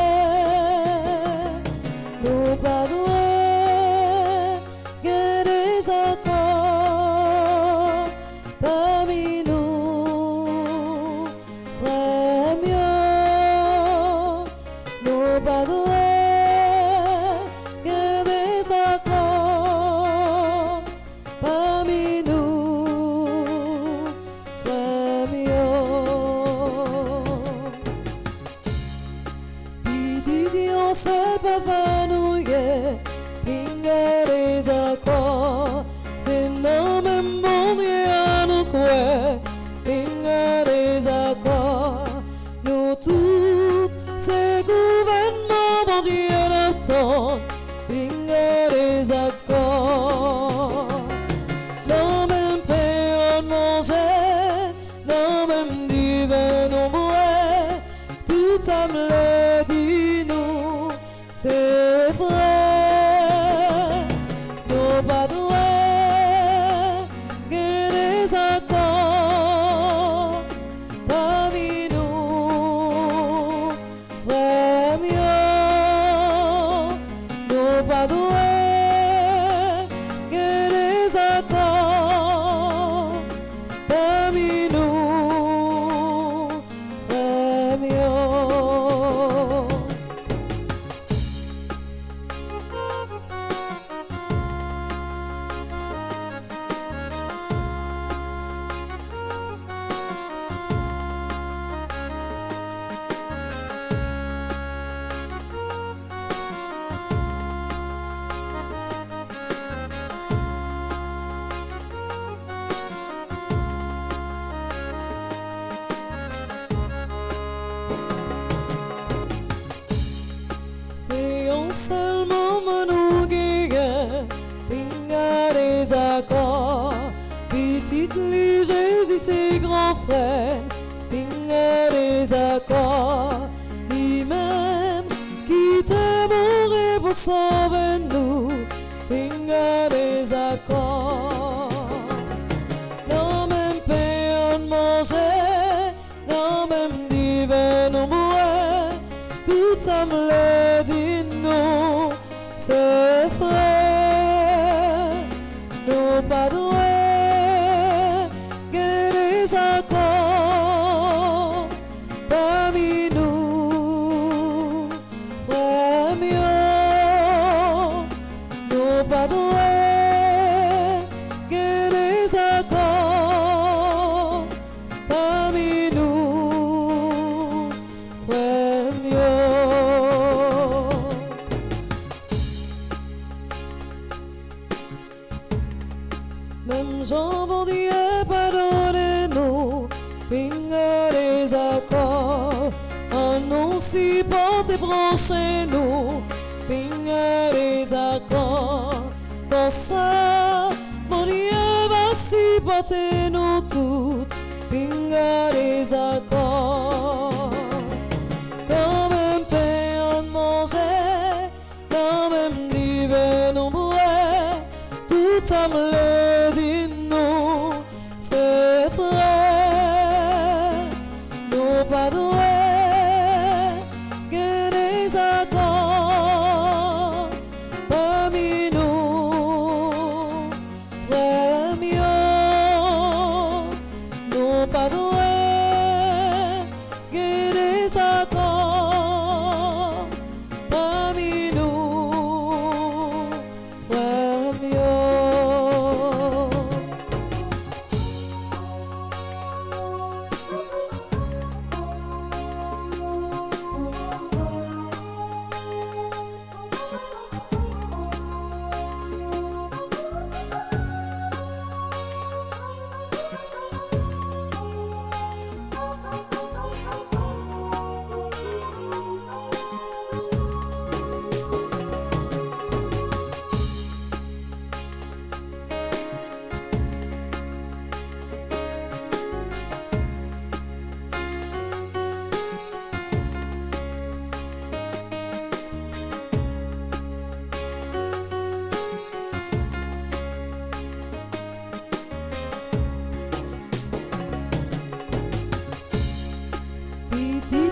Nous pas doués, que des accords parmi nous, frères mieux, nous pas doués. Papa nous y pinga les accords, c'est non même bon Dieu à nous quoi, pinga les accords, nous tous ces gouvernements bon Dieu n'entendent, pinga les accords, non même pain de manger, non même divin nombreux, tout ça me l'a dit nous. C'est vrai, nos pas doués, que des accords parmi nous, frères mieux, des accords. Petite li Jésus c'est grand frère, pinga des accords. Lui-même qui te mourait pour sauver nous, pinga des accords. Non même pain manger, non même divin nous boire, tout ça me dit non, c'est vrai, nous pas doués. Accords parmi nous, frères mieux, nous pas doués, des accords parmi nous, frères mieux. Même Jean bon Dieu pardonnez-nous, pinga des accords, annonce porte branchez-nous, pinga des accords, comme ça, mon Dieu va si porter nous toutes, pinga des accords. Dans même pain on manger, dans même divin on boire, tout ça me dit nous, c'est vrai, nous pas doués, que des accords parmi nous, frères mieux, nous pas doués, que des accords parmi nous, frères mieux.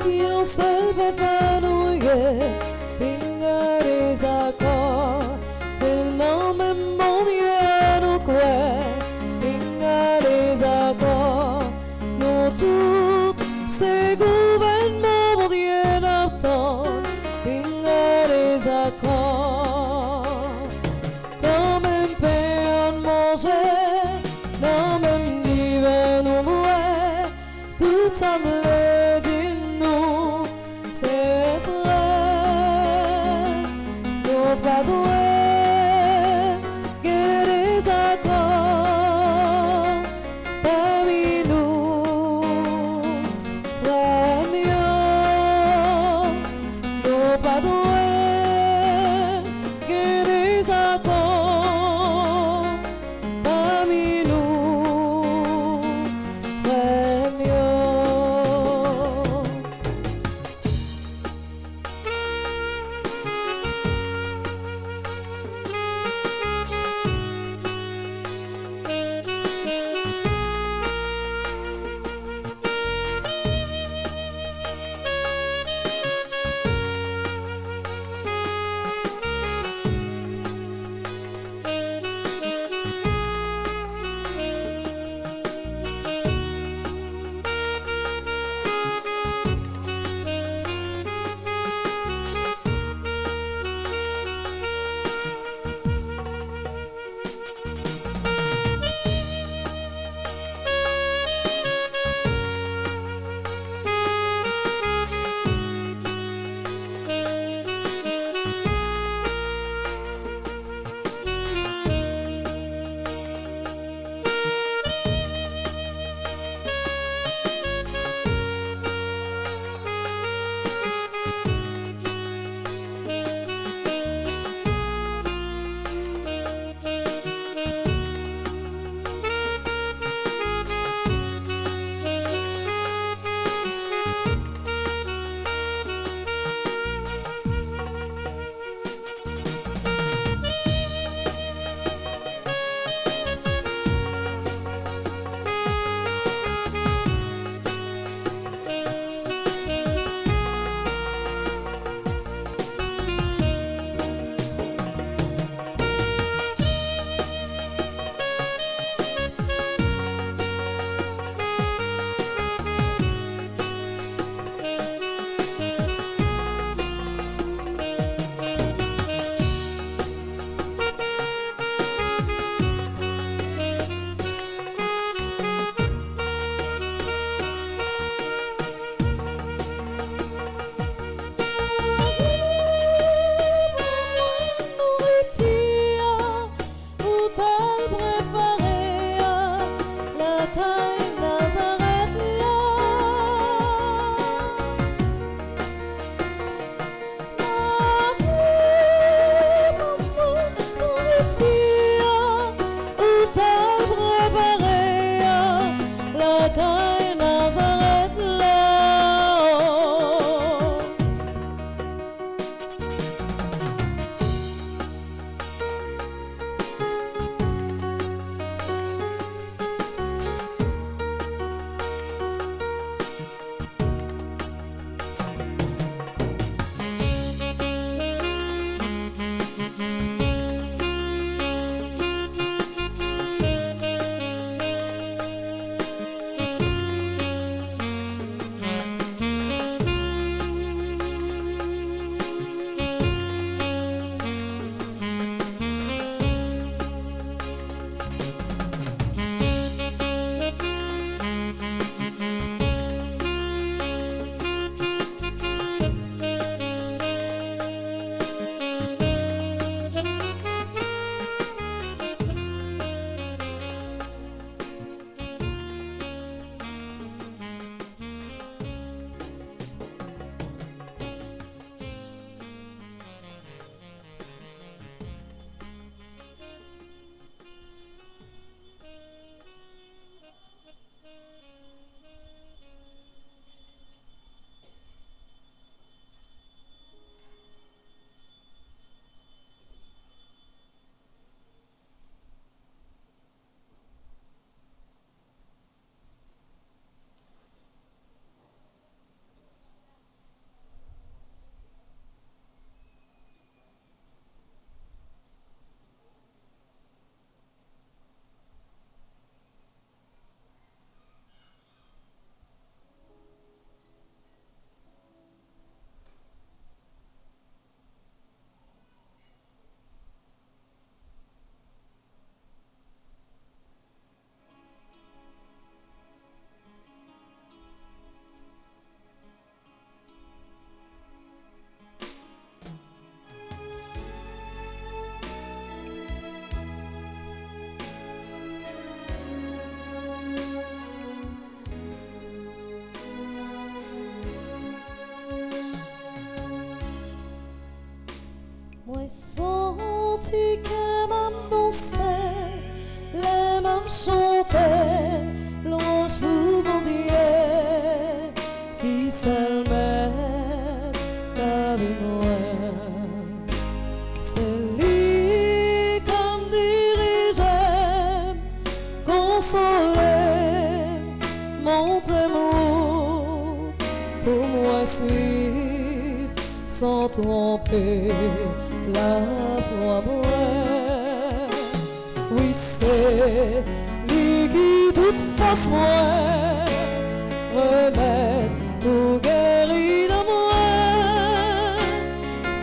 Dieu seul peut pas nous guérir, pinga des accords, c'est le nom même mon Dieu à nous croire, pinga des accords, nous tous ces gouvernements mon Dieu n'attendent, pinga des accords, non même pain on manger, non même divin nous boire, tout ça me c'est vrai, nous pas doués, que des accords parmi nous, frères mieux, nous pas doués, que des accords parmi nous, frères mieux. me chanter louange pour mon Dieu qui seul m'aide la vie moi. C'est lui comme dirige, consoler, montre amour pour moi si sans tromper la foi moi. Oui, c'est lui qui toute face moi remède pour guérir de moi.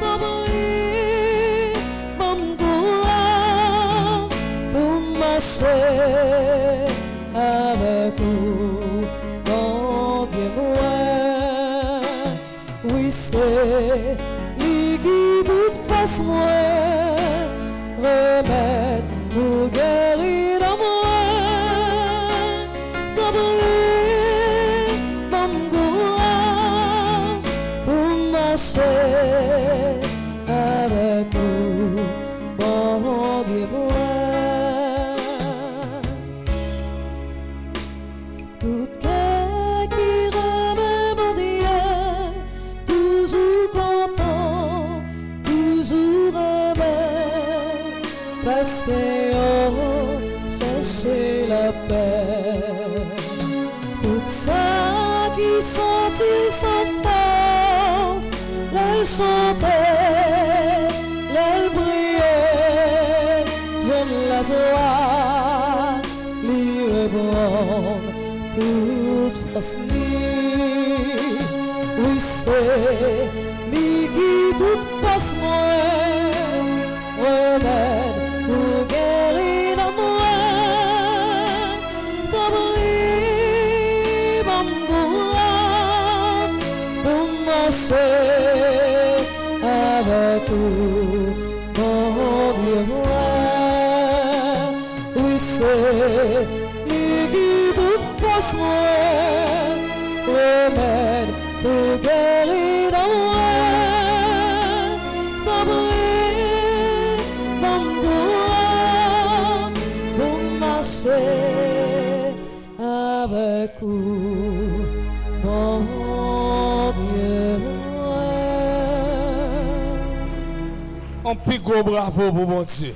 T'en prie, bon courage pour marcher avec vous, mon Dieu moi. Oui, c'est lui qui toute face moi remède pour guérir de moi. T'en prie, bon courage pour marcher avec vous, bon Dieu moi. Tout cœur qui remet mon Dieu, toujours content, toujours heureux, parce que chercher la paix. Tout ça qui sont-ils sans force, l'aile chanter, l'aile briller, j'aime la joie, lui reprendre toute force. Oui, c'est lui qui toute force moi remède pour guérir de moi. T'en prie, bon courage pour marcher avec vous, mon Dieu moi. Oui, c'est lui qui toute force moi remède pour guérir de moi. T'en prie, bon courage pour marcher avec vous, mon Dieu. Un plus gros bravo pour mon Dieu.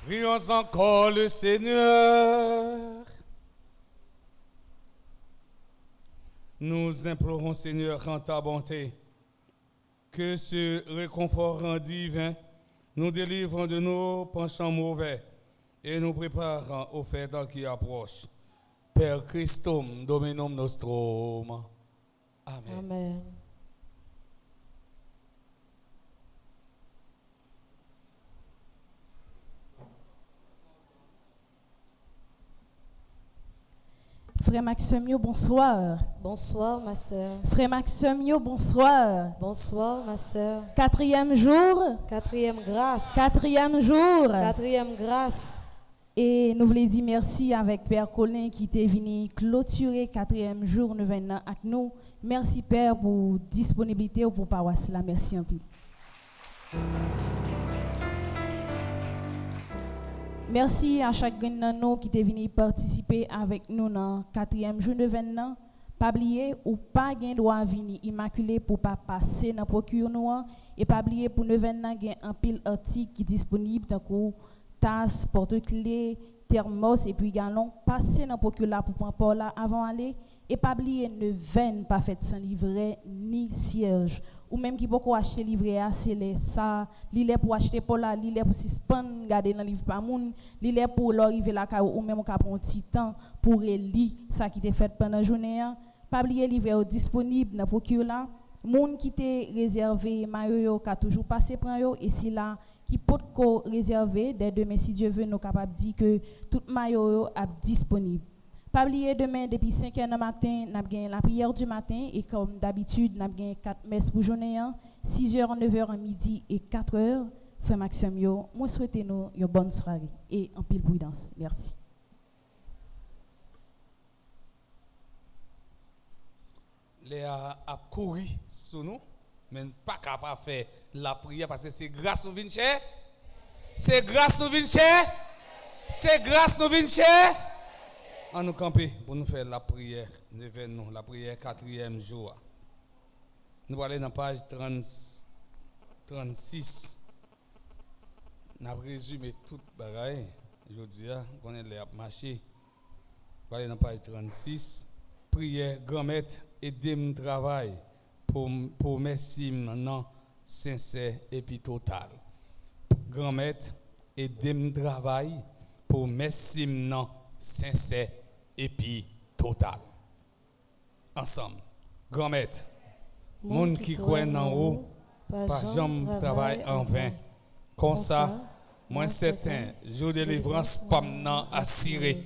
Prions encore le Seigneur. Nous implorons, Seigneur, en ta bonté, que ce réconfort divin nous délivre de nos penchants mauvais et nous prépare aux fêtes qui approchent. Per Christum Dominum Nostrum. Amen. Amen. Frère Maximio, bonsoir. Bonsoir, ma sœur. Frère Maximio, bonsoir. Bonsoir, ma sœur. 4e jour. 4e grâce. 4e jour. 4e grâce. Et nous voulons dire merci avec Père Colin qui est venu clôturer 4e jour nous venons avec nous. Merci Père pour disponibilité pour paroisse là. Merci un peu. Merci à chacun de nous qui est venu participer avec nous dans 4e jour de venant. Pas oublier ou pas gain droit venir immaculé pour pas passer dans procure nous et pas oublier pour nous venant gain un pile article qui disponible dans tasse, porte-clés, thermos et puis galon. Passer dans procure là pour prendre là avant aller et pas oublier ne veine pas fait sans livret ni cierge. Ou même qui peut acheter livret c'est les ça l'île pour acheter pour là l'île pour suspendre garder dans livre pas moun l'île pour l'arriver là ou même on prend un petit temps pour lire ça qui était fait pendant la journée pas oublier livret disponible dans procure là moun qui était réservé maillot qui a toujours passé prend yo et si là qui peut ko réserver dès demain si Dieu veut nous capable dire que tout maillot est disponible. Pas oublier demain depuis 5h du matin, n'a gagné la prière du matin et comme d'habitude, n'a gagné 4 messes pour journée 6h, 9h, midi et 4h. Frère Maxime yo, moi souhaitez nous une bonne soirée et en pile prudence. Merci. Léa a couru sur nous, mais pas capable de faire la prière parce que c'est grâce au Vinche. C'est grâce nous vient cher. C'est grâce nous vient cher. On nous camper pour nous faire la prière. Nous la prière 4e jour. Nous allons dans la page 36. Nous avons résumé tout le bagaille. Je dis, on est là à marcher. Nous allons dans la page 36. Prière, grand-mère, aidez-moi travail pour merci non sincère et puis total. Grand-mère, aidez-moi travail pour merci non sincère et puis total. Ensemble. Grand-mère, monde qui croit en haut, pas jamais travail en vain. Comme ça, moi certain, jour de délivrance pas m'nan assuré.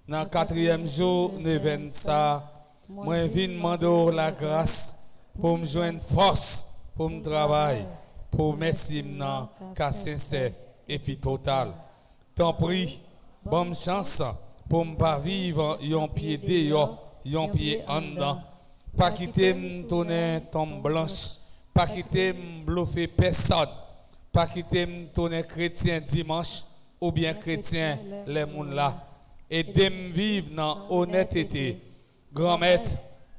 Dans le 4e jour, nous venons ça, moi viens demander la grâce pour me joindre force, pour me travailler, pour merci m'nan, car sincère et puis total. Tant pis, bonne chance pour me pas vivre yon pied dehors, yon pied en dedans. Pas quitter me tourner tombe blanche, pas quitter me bluffer personne, pas quitter me tourner chrétien dimanche ou bien chrétien les moun là. Et de me vivre dans honnêteté. Grand-mère,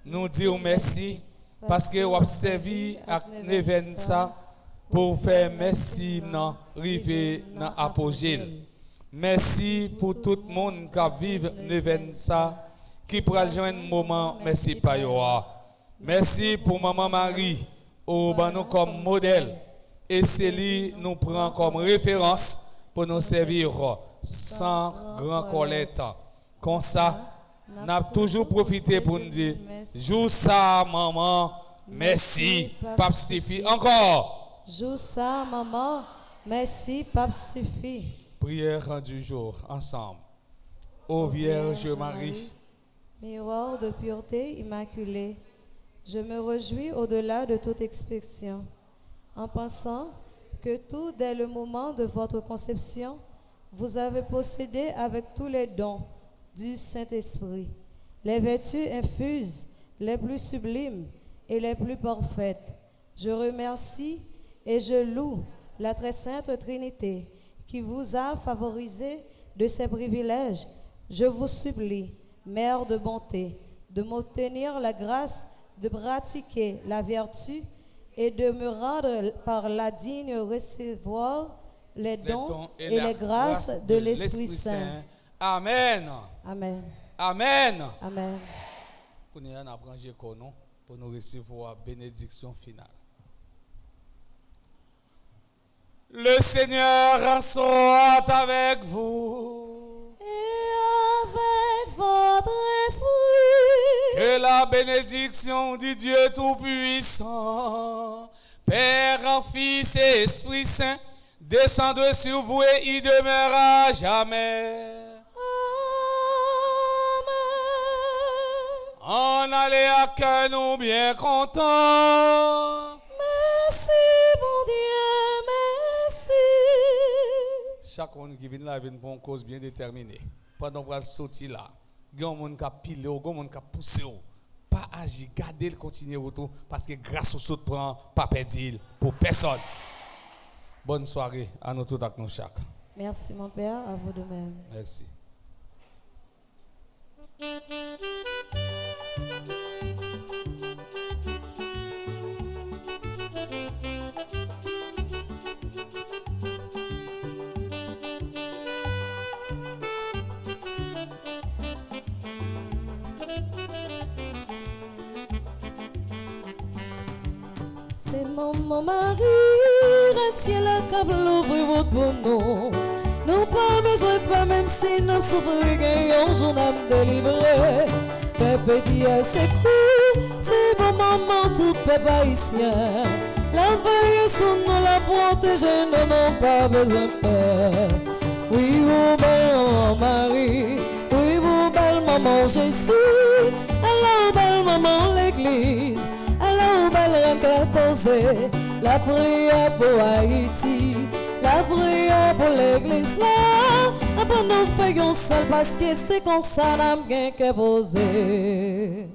nous disons merci parce que vous avez servi à l'événement ça pour faire merci dans river dans apogée. Merci pour tout le monde qui vive l'événement ça qui pourra joindre un moment merci Payoa. Merci pour maman Marie au nous comme modèle et Célie nous prend comme référence pour nous servir sans grand collecte. Comme ça, nous avons toujours profité pour nous dire, joue ça maman, merci, pape suffit. Encore. Joue ça maman, merci, pape suffit. Prière du jour, ensemble. Ô Vierge Marie, miroir de pureté immaculée, je me réjouis au-delà de toute expression, en pensant que tout dès le moment de votre conception, vous avez possédé avec tous les dons du Saint-Esprit, les vertus infuses les plus sublimes et les plus parfaites. Je remercie et je loue la très sainte Trinité qui vous a favorisé de ces privilèges. Je vous supplie, Mère de bonté, de m'obtenir la grâce de pratiquer la vertu et de me rendre par la digne recevoir les dons et les grâces de l'Esprit Saint. Amen. Amen. Amen. Amen. Pour nous apprendre pour nous recevoir la bénédiction finale. Le Seigneur soit avec vous. Et avec votre esprit. Que la bénédiction du Dieu Tout-Puissant, Père, Fils et Esprit Saint, descende sur vous et y demeurera jamais. Amen. En allez à cœur nous bien contents. Merci, mon Dieu, merci. Chaque monde qui vient là vient pour une cause bien déterminée. Pendant qu'on va sortir là, il y a un monde qui a pilé, il y a un monde qui a poussé. Pas agir, gardez le continuer autour parce que grâce au saut prend, pas perdre pour personne. Bonne soirée à nous tous, à nous chaque. Merci, mon Père, à vous de même. Merci. C'est maman Marie, retiens la câble, ouvrez votre bonneau. Nous pas besoin, pas même si nous souffrons, un jour nous délivré. Pépé dit à ses coups, c'est bon maman, tout peuple haïtien. La veille sur nous, la protéger, nous n'avons pas besoin de peur. Oui, vous belle maman Marie, oui, vous belle maman Jésus, alors belle maman l'église. Alors, belle posée, la prière pour Haïti, la prière pour l'église là. Après nous faisons seul parce que c'est comme ça n'a rien que poser.